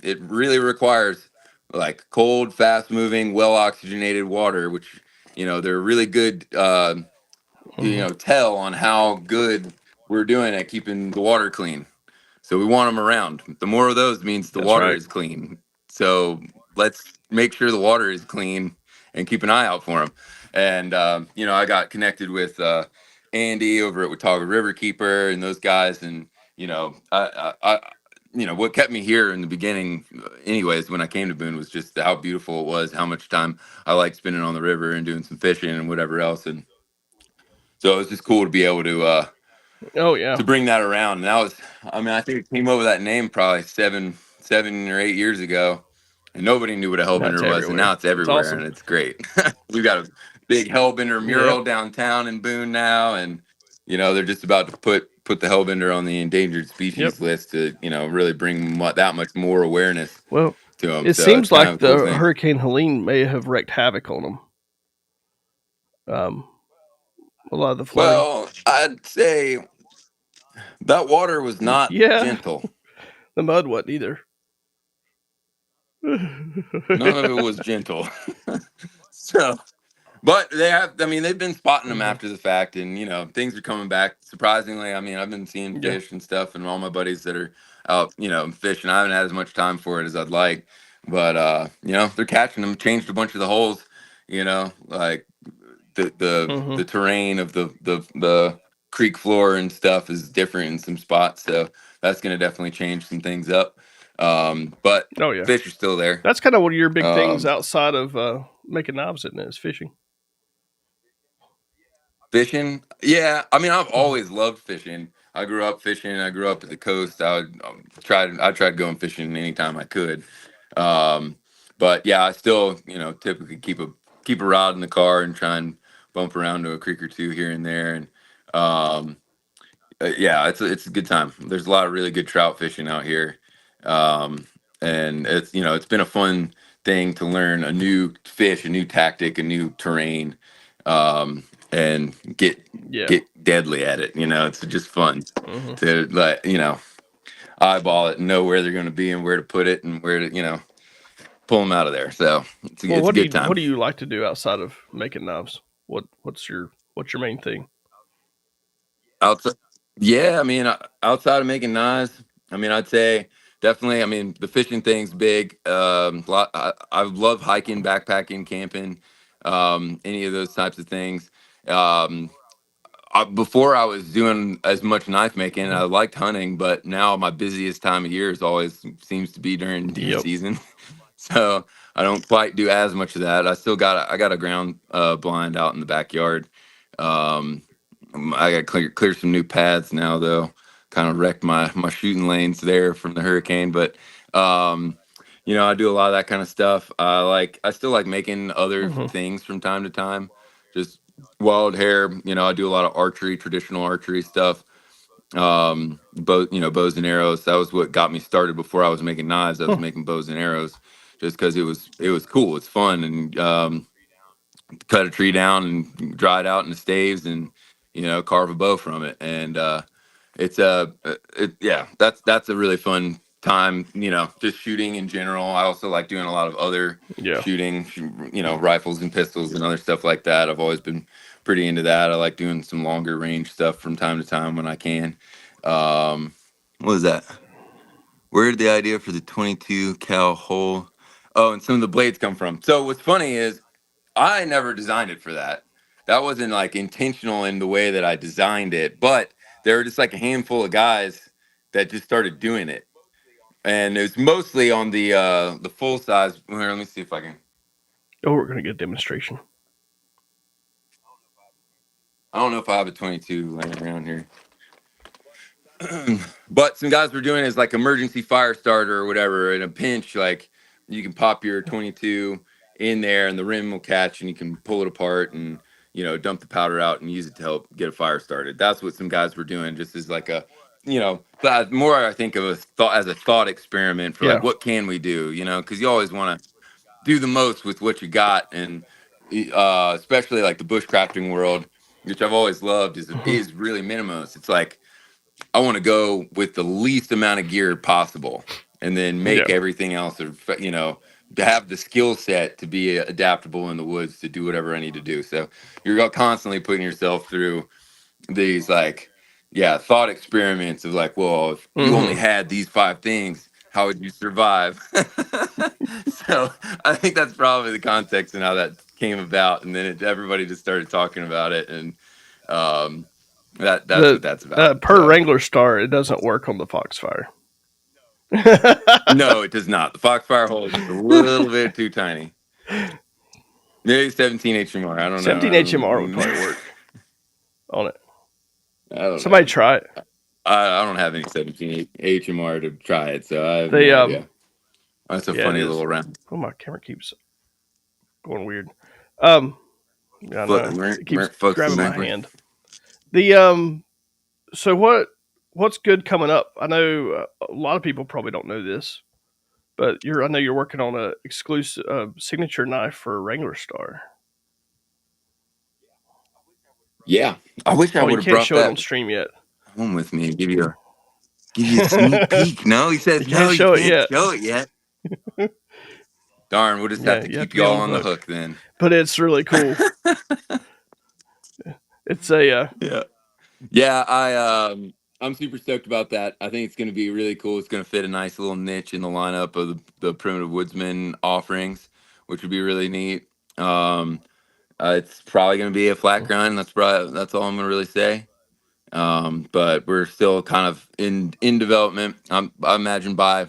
it really requires like cold, fast moving, well oxygenated water, which they're really good. Hmm. Tell on how good we're doing at keeping the water clean. So we want them around. The more of those means the That's water right. is clean. So let's make sure the water is clean and keep an eye out for them. And I got connected with Andy over at Watauga Riverkeeper and those guys. And what kept me here in the beginning, anyways, when I came to Boone was just how beautiful it was, how much time I liked spending on the river and doing some fishing and whatever else. And so it was just cool to be able Oh yeah, to bring that around. And that was, I mean, I think it came up with that name probably 7 or 8 years ago, and nobody knew what a now it's hellbender was, and now everywhere. it's It's everywhere, awesome. and it's great. We've got a big hellbender Yep. mural downtown in Boone now, and they're just about to put the hellbender on the endangered Yep. species list to really bring that much more awareness Well, to them. it So it's seems kind of like a cool the thing. Hurricane Helene may have wreaked havoc on them. A lot of the flooding. Well, I'd say that water was not Yeah, gentle. the mud wasn't either. None of it was gentle. So, but they have, I mean, they've been spotting them Hmm. after the fact, and things are coming back. Surprisingly, I mean, I've been seeing Yeah. fish and stuff, and all my buddies that are out, fishing. I haven't had as much time for it as I'd like, but they're catching them. Changed a bunch of the holes, like Hmm. the terrain of the creek floor and stuff is different in some spots, so that's going to definitely change some things up. But Oh yeah. fish are still there. That's kind of one of your big things Um, outside of making knives, isn't it? Is fishing. Fishing, yeah. I mean, I've Hmm. always loved fishing. I grew up fishing. I grew up at the coast. I tried going fishing anytime I could. Um, but yeah, I still, typically keep a rod in the car and try and bump around to a creek or two here and there. And um, yeah, it's a good time. There's a lot of really good trout fishing out here, um, and it's been a fun thing to learn a new fish, a new tactic, a new terrain, and Yeah. get deadly at it. It's just fun Hmm. to eyeball it and know where they're going to be and where to put it and where to pull them out of there. So Well, it's a good what time. do you like to do outside of making knives? What's your main thing? Outside, yeah, I mean, outside of making knives, I mean, I'd say definitely. I mean, the fishing thing's big. I love hiking, backpacking, camping, any of those types of things. Um, Before I was doing as much knife making, Hmm. I liked hunting, but now my busiest time of year is always seems to be during deer Yep. season. So I don't quite do as much of that. I got a ground blind out in the backyard. Um, I got to clear some new paths now though. Kind of wrecked my shooting lanes there from the hurricane, but um, I do a lot of that kind of stuff. I still like making other Hmm. things from time to time. Just wild hair. I do a lot of archery, traditional archery stuff. Bows and arrows. That was what got me started. Before I was making knives, I was Huh. making bows and arrows, just because it was cool. It's fun, and cut a tree down and dry it out in the staves, and carve a bow from it. And yeah, that's a really fun time. Just shooting in general. I also like doing a lot of other Yeah. shooting, rifles and pistols and other stuff like that. I've always been pretty into that. I like doing some longer range stuff from time to time when I can. What is that? Where did the idea for the 22 cal hole? Oh, and some of the blades come from. So what's funny is I never designed it for that. That wasn't like intentional in the way that I designed it, but there were just like a handful of guys that just started doing it. And it was mostly on the full size. Here, let me see if I can. Oh, we're gonna get a demonstration. I don't know if I have a 22 laying around here. But some guys were doing it as like emergency fire starter or whatever. In a pinch, like you can pop your 22 in there and the rim will catch and you can pull it apart and dump the powder out and use it to help get a fire started. That's what some guys were doing, just as like a more I think of a thought as a thought experiment for Yeah. like what can we do, because you always want to do the most with what you got. And especially like the bushcrafting world, which I've always loved, is Hmm. is really minimalist. It's like I want to go with the least amount of gear possible, and then make Yeah. everything else, to have the skill set to be adaptable in the woods to do whatever I need to do. So you're constantly putting yourself through these thought experiments of like, well, if you only had these 5 things, how would you survive? So I think that's probably the context and how that came about, and then everybody just started talking about it, and um, that's what that's about. Per So Wrangler Star, it doesn't work on the Foxfire. no, it does not. The Foxfire hole is just a little bit too tiny. Maybe 17 HMR. I don't know. 17 HMR would probably work on it. I don't Somebody know. try it. I don't have any 17 HMR to try it, so I have They no idea. That's a yeah, it funny is. little round. Oh, my camera keeps going weird. Yeah, I know. It keeps grabbing my hand. The so what's good coming up? I know a lot of people probably don't know this, but I know you're working on a exclusive signature knife for Wrangler Star. Yeah, I wish I Oh, you would have can't brought show it on that stream yet. home with me and give you a sneak peek. No, he says You can't show it yet. show it yet. Darn, we'll just have to you keep to be y'all on the hook then. But it's really cool. It's a yeah. I'm super stoked about that. I think it's going to be really cool. It's going to fit a nice little niche in the lineup of the Primitive Woodsman offerings, which would be really neat. It's probably going to be a flat grind. That's all I'm going to really say. But we're still kind of in development. I imagine by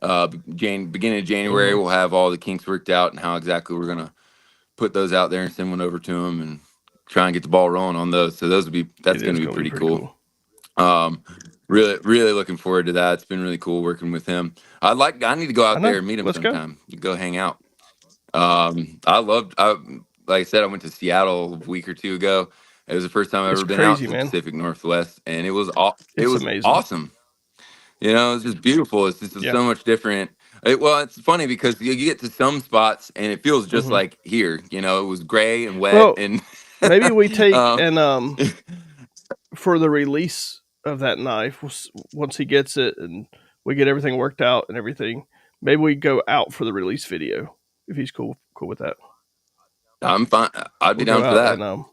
beginning of January we'll have all the kinks worked out and how exactly we're gonna put those out there and send one over to them and try and get the ball rolling on those. So that's going to be pretty cool. Really looking forward to that. It's been really cool working with him. I need to go out there and meet him sometime. Go hang out. Like I said, I went to Seattle a week or two ago. It was the first time I've ever been out to the Pacific Northwest, and it was amazing. awesome. It's just beautiful. It's just so much different. It's funny because you get to some spots and it feels just like here. It was gray and wet, and maybe we take and for the release of that knife, once he gets it and we get everything worked out and everything, maybe we go out for the release video if he's cool with that. I'm fine. I'd be down for that. And,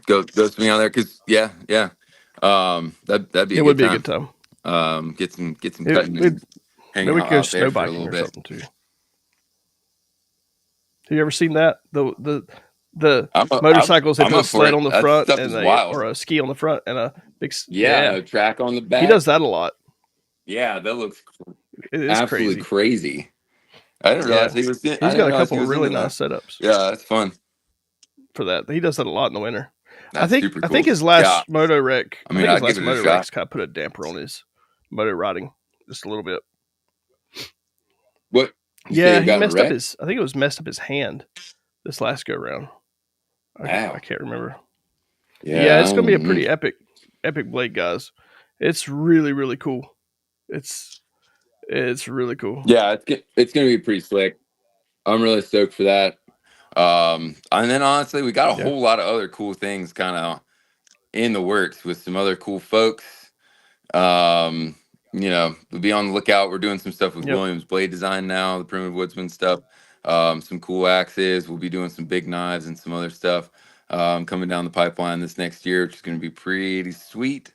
go swing out there because that'd be a good time. Be a good time. Get some cutting. Maybe we could go snow biking or something too. Have you ever seen that? The motorcycles that put a sled on the front and or a ski on the front and a big a track on the back. He does that a lot. Yeah, that looks absolutely crazy. I didn't realize he was. He's got a couple of really nice setups. Yeah, that's fun. For that, he does that a lot in the winter. That's super cool. I think his last moto wreck. I think his last moto wreck kind of put a damper on his moto riding just a little bit. What? Yeah, he messed up his. I think it was messed up his hand this last go round. I can't remember. Yeah, it's gonna be a pretty epic blade, guys. It's really, really cool. It's really cool. Yeah, it's gonna be pretty slick. I'm really stoked for that. And then honestly, we got a whole lot of other cool things kind of in the works with some other cool folks. We'll be on the lookout. We're doing some stuff with Williams Blade Design now, the Primitive Woodsman stuff. Some cool axes. We'll be doing some big knives and some other stuff coming down the pipeline this next year, which is going to be pretty sweet.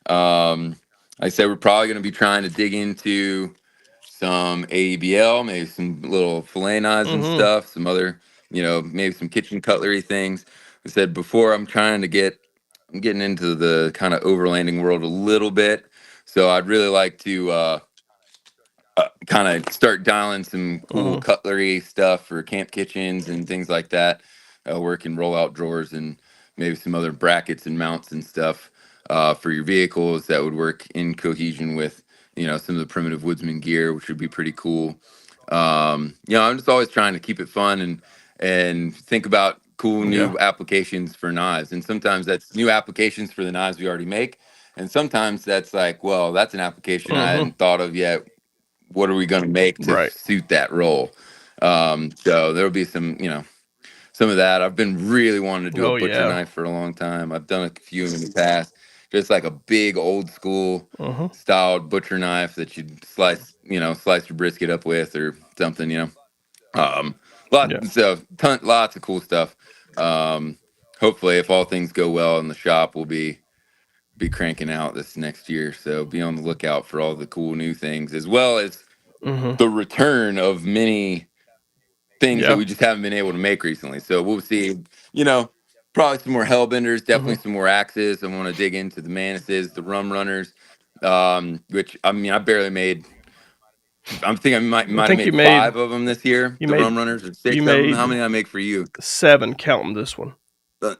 Like I said, we're probably going to be trying to dig into some AEBL, maybe some little fillet knives and stuff, some other, maybe some kitchen cutlery things. I said before, I'm getting into the kind of overlanding world a little bit. So I'd really like to kind of start dialing some cool cutlery stuff for camp kitchens and things like that. Working roll-out drawers and maybe some other brackets and mounts and stuff for your vehicles that would work in cohesion with, some of the Primitive Woodsman gear, which would be pretty cool. I'm just always trying to keep it fun and think about cool new applications for knives. And sometimes that's new applications for the knives we already make. And sometimes that's like, well, that's an application I hadn't thought of yet. What are we going to make to suit that role? So there'll be some of that. I've been really wanting to do a butcher knife for a long time. I've done a few in the past. just like a big old school Mm-hmm. styled butcher knife that you'd slice your brisket up with or something, um, Yeah. lots of cool stuff. Um, Hopefully, if all things go well in the shop, we'll be cranking out this next year. So be on the lookout for all the cool new things, as well as Mm-hmm. the return of many things that Yeah. we just haven't been able to make recently. So we'll see, you know, probably some more hellbenders, definitely Mm-hmm. some more axes. I want to dig into the Manuses, the rum runners, which I mean, I barely made. I'm thinking I might have think made 5 of them this year. you The made rum runners, or you 6 of them. How made many did I make for you? 7 counting this one. Uh,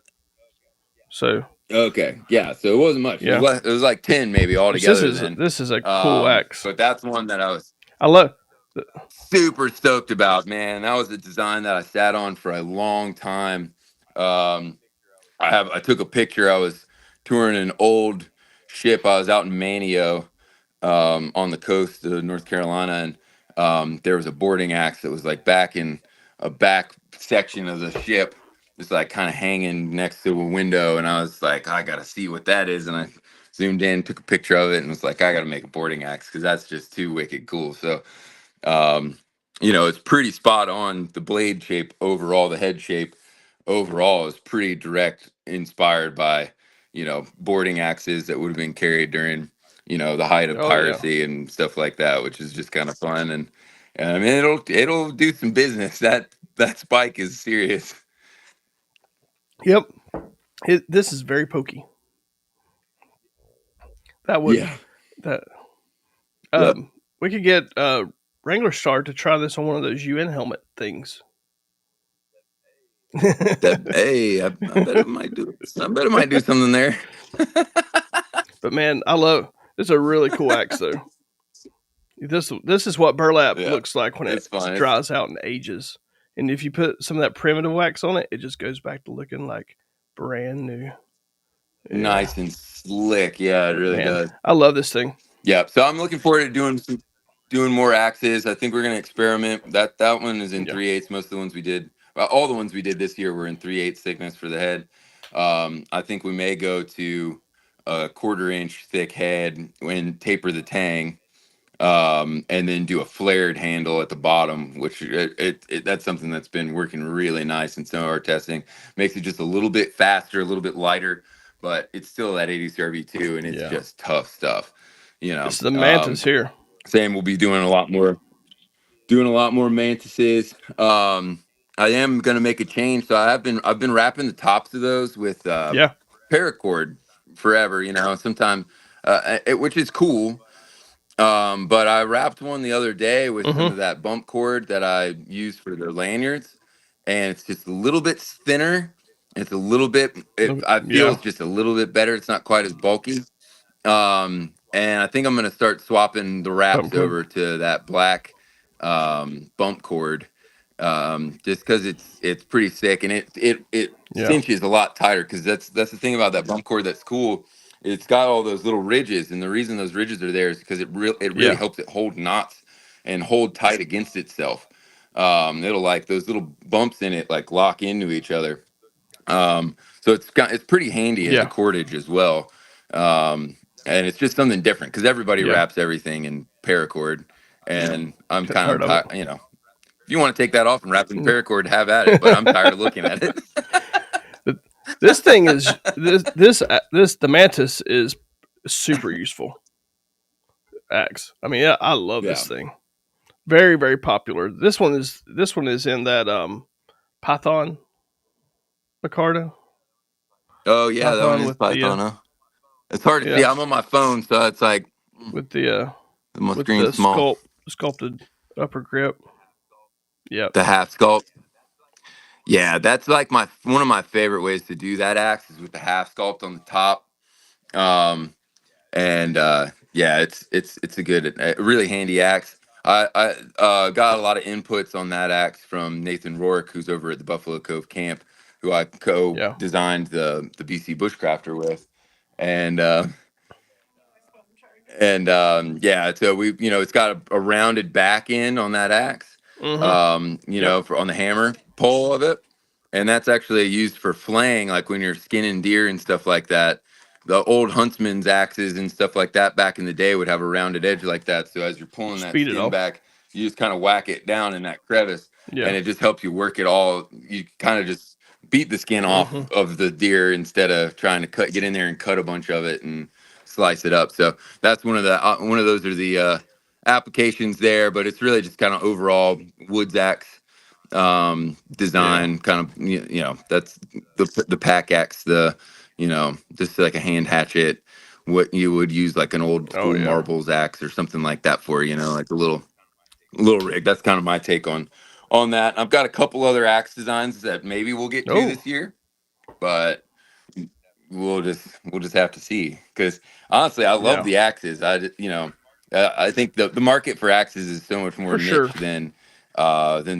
So Okay, yeah. So it wasn't much. yeah, It was like 10 maybe altogether then. this is a cool axe. But that's one that I was I love. super stoked about, man. That was a design that I sat on for a long time. Um, I took a picture. I was touring an old ship. I was out in Manio, on the coast of North Carolina, and there was a boarding axe that was like back in a back section of the ship, just like kind of hanging next to a window. And I was like, I gotta see what that is. And I zoomed in, took a picture of it, and was like, I gotta make a boarding axe because that's just too wicked cool. So um, it's pretty spot on. The blade shape overall, the head shape overall is pretty direct, inspired by, boarding axes that would have been carried during, the height of Oh yeah. piracy and stuff like that, which is just kind of fun. And I mean, it'll do some business. That spike is serious. Yep. This is very pokey. That would Yeah. that Yep. we could get Wrangler Star to try this on one of those UN helmet things. Hey, I bet it might do. I bet it might do something there. But man, I love this is a really cool axe though. This is what burlap Yeah, looks like when it it's fun. dries out and ages. And if you put some of that primitive wax on it, it just goes back to looking like brand new. Yeah. Nice and slick. Yeah, it really Man, does. I love this thing. Yeah, so I'm looking forward to doing more axes. I think we're gonna experiment. That one is in Yeah. 3/8. Most of the ones we did, all the ones we did this year were in 3/8 thickness for the head. I think we may go to a 1/4 inch thick head and taper the tang, and then do a flared handle at the bottom, which that's something that's been working really nice in some of our testing. Makes it just a little bit faster, a little bit lighter, but it's still that 80 CRV2, and it's Yeah. just tough stuff. It's the mantis here. Sam will be doing a lot more mantises. I am gonna make a change, so I've been wrapping the tops of those with Yeah. paracord forever. Sometimes which is cool. But I wrapped one the other day with some Mm-hmm. of that bump cord that I use for the lanyards, and it's just a little bit thinner. It's a little bit. I feel Yeah. it's just a little bit better. It's not quite as bulky. And I think I'm gonna start swapping the wraps Bump cord. over to that black bump cord, just because it's pretty sick, and it Yeah. cinches a lot tighter. Because that's the thing about that bump cord that's cool. It's got all those little ridges, and the reason those ridges are there is because it really Yeah. helps it hold knots and hold tight against itself. It'll, like, those little bumps in it like lock into each other. So it's pretty handy as a Yeah. cordage as well. And it's just something different because everybody Yeah. wraps everything in paracord, and I'm kind Tired of of it. tired. If you want to take that off and wrap it in paracord, have at it. But I'm tired of looking at it. This thing is the mantis is super useful axe. I mean, I love this Yeah. thing. Very, very popular. This one is in that Python Micarta. Oh yeah, that one Python is with Python. Huh? It's hard to see. yeah I'm on my phone, so it's like with the my screen's small. sculpted upper grip. Yep. The half sculpt. Yeah, that's like one of my favorite ways to do that axe is with the half sculpt on the top. Um, and Yeah, it's a good, really handy axe. I got a lot of inputs on that axe from Nathan Rourke, who's over at the Buffalo Cove camp, who I Yeah. co-designed the BC Bushcrafter with, and yeah, so it's got a rounded back end on that axe, Mm-hmm. Yep. for on the hammer pole of it, and that's actually used for flaying, like when you're skinning deer and stuff like that. the old huntsman's axes and stuff like that back in the day would have a rounded edge like that. So as you're pulling that Speed it skin off. back, you just kind of whack it down in that crevice, Yeah. and it just helps you work it all. You kind of just beat the skin off Mhm. of the deer instead of trying to get in there and cut a bunch of it and slice it up. So that's one of those are the applications there, but it's really just kind of overall woods axe design, kind of, that's the pack axe, just like a hand hatchet, what you would use like an old Oh school yeah. marbles axe or something like that for, like a little rig. That's kind of my take on that. I've got a couple other axe designs that maybe we'll get to Oh this year, but we'll just have to see, because honestly I love yeah. the axes. I think the market for axes is so much more For sure. niche than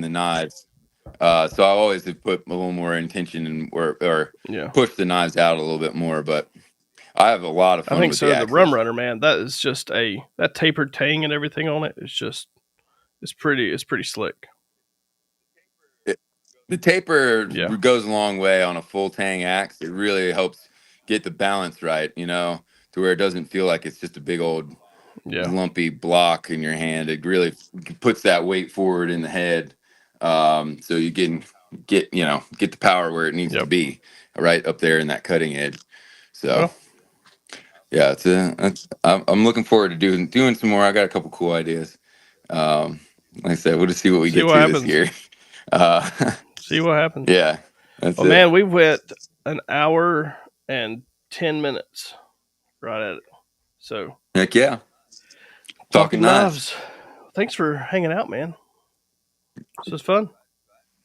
the knives. So I always have put a little more intention in, or Yeah. push the knives out a little bit more, but I have a lot of I fun think with the so. The Rum axes. Runner, man, that is just that tapered tang and everything on it. It's pretty slick. The taper Yeah. goes a long way on a full tang axe. It really helps get the balance right, to where it doesn't feel like it's just a big old Yeah. lumpy block in your hand. It really puts that weight forward in the head, so you can get the power where it needs to Yep. be, right up there in that cutting edge. So Well, yeah, I'm looking forward to doing some more. I got a couple cool ideas. Like I said, we'll just see what we see get what to this happens. year. Uh, See what happens. yeah, that's Well, it. man, we went an hour and 10 minutes right at it. So Heck yeah, talking talking knives. knives. Thanks for hanging out, man. This was fun.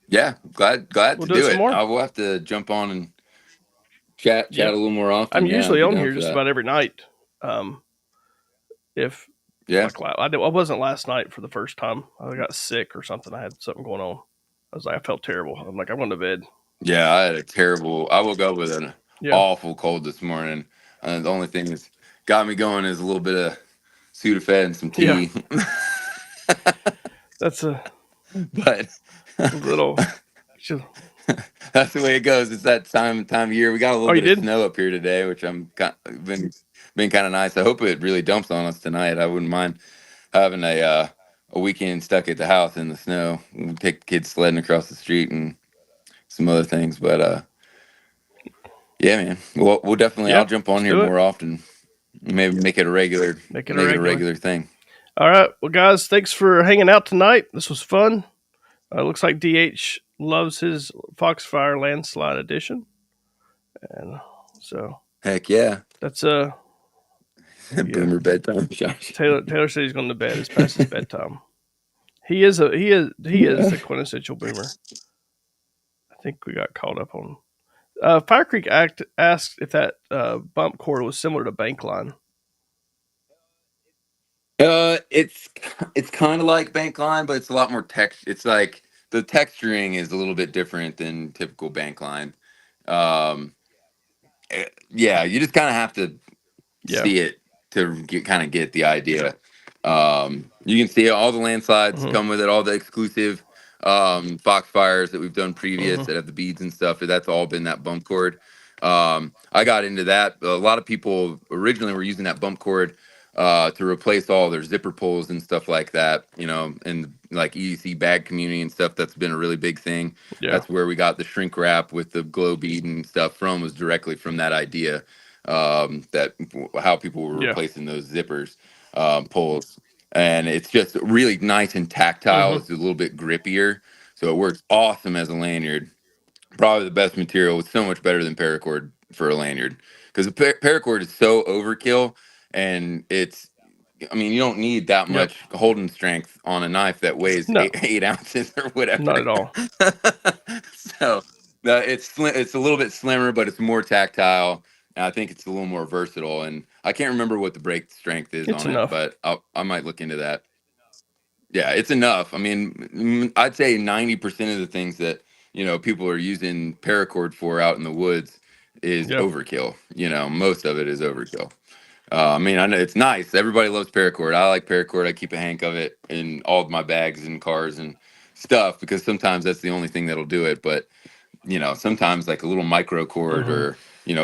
Yeah, glad We'll to do it do some it. more. I will have to jump on and chat a Yep. little more I'm often. Yeah, I'd usually be on down here for just that. about every night. If Yeah, like I wasn't last night for the first time. I got sick or something. I had something going on. I was like, I felt terrible. I'm like, I'm going to bed. yeah. I woke up with an Yeah. awful cold this morning. The only thing that's got me going is a little bit of Sudafed and some Yeah. tea. That's a But little. that's the way it goes. It's that time of year. We got a little Oh, you bit of did? snow up here today, which been kind of nice. I hope it really dumps on us tonight. I wouldn't mind having a weekend stuck at the house in the snow. We'll take the kids sledding across the street and some other things. But yeah, man. We'll definitely. Yeah. I'll jump on Let's here do it. more often. Maybe make it a regular. Make it a Make it a regular. regular thing. All right. Well, guys, thanks for hanging out tonight. This was fun. Looks like DH loves his Foxfire Landslide Edition. And so Heck yeah. that's Boomer bedtime, Josh. Taylor said he's going to bed. It's past his bedtime. He is the quintessential boomer. I think we got caught up on. Fire Creek asked if that bump cord was similar to Bankline. It's kind of like Bankline, but it's a lot more It's like the texturing is a little bit different than typical Bankline. Yeah, you just kind of have to see it to get the idea. You can see all the landslides come with it, all the exclusive Foxfires that we've done previous that have the beads and stuff. That's all been that bump cord. I got into that. A lot of people originally were using that bump cord to replace all their zipper pulls and stuff like that, and like EDC bag community and stuff. That's been a really big thing. Yeah. That's where we got the shrink wrap with the glow bead and stuff from, was directly from that idea, that how people were replacing those zippers pulls. And it's just really nice and tactile. It's a little bit grippier, so it works awesome as a lanyard. Probably the best material. It's so much better than paracord for a lanyard, because the paracord is so overkill, and you don't need that much holding strength on a knife that weighs 8 ounces or whatever. Not at all. So it's a little bit slimmer, but it's more tactile. And I think it's a little more versatile. And I can't remember what the break strength is on enough. it, but I might look into that. Yeah, it's enough. I'd say 90% of the things that people are using paracord for out in the woods is overkill. Most of it is overkill. I know it's nice. Everybody loves paracord. I like paracord. I keep a hank of it in all of my bags and cars and stuff, because sometimes that's the only thing that'll do it. But sometimes like a little micro cord or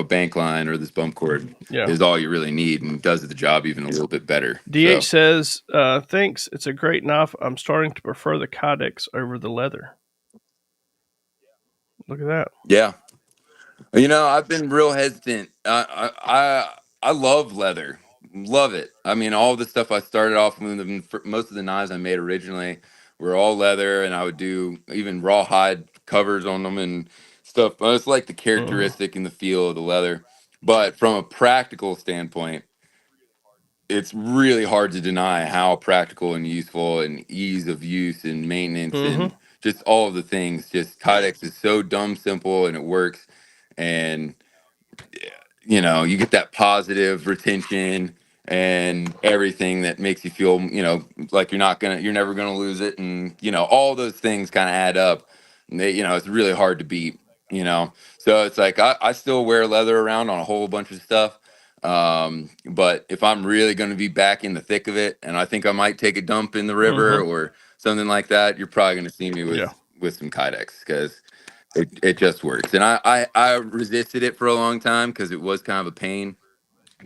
bank line or this bump cord Yeah. is all you really need, and does the job even a little bit better. DH says, thanks. It's a great knife. I'm starting to prefer the Kydex over the leather. Look at that. Yeah. I've been real hesitant. I love leather, love it. I mean, all the stuff I started off with, most of the knives I made originally were all leather, and I would do even rawhide covers on them and stuff. But it's like the characteristic and the feel of the leather. But from a practical standpoint, it's really hard to deny how practical and useful and ease of use and maintenance and just all of the things. Just Kydex is so dumb simple, and it works. And you get that positive retention and everything that makes you feel, like you're never gonna lose it, and all those things kind of add up. And it's really hard to beat. So it's like I still wear leather around on a whole bunch of stuff. But if I'm really going to be back in the thick of it, and I think I might take a dump in the river or something like that, you're probably going to see me with some Kydex, because it just works. And I resisted it for a long time because it was kind of a pain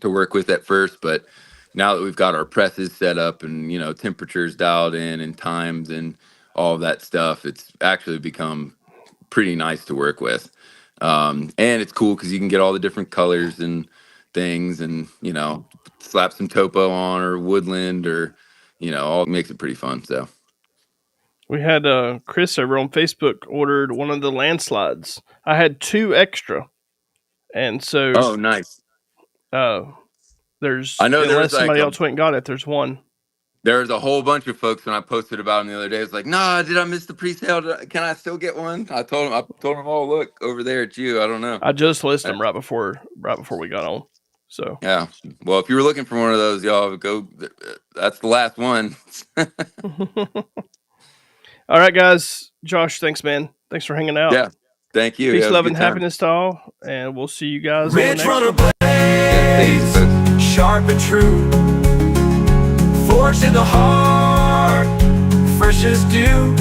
to work with at first. But now that we've got our presses set up and temperatures dialed in and times and all of that stuff, it's actually become pretty nice to work with. And it's cool because you can get all the different colors and things, and slap some topo on or woodland, or all makes it pretty fun. So we had Chris over on Facebook ordered one of the landslides. I had 2 extra, and so nice. There's, I know, unless somebody else went and got it, there's one. There's a whole bunch of folks when I posted about them the other day. It's like, nah, did I miss the pre-sale? Can I still get one? I told them, oh, look over there at you. I don't know. I just listed them right before we got on. So yeah. Well, if you were looking for one of those, y'all go. That's the last one. All right, guys. Josh, thanks, man. Thanks for hanging out. Yeah. Thank you. Peace, love, and happiness to all. And we'll see you guys on the next Runner one. blades, sharp and true, forged in the heart, fresh as dew.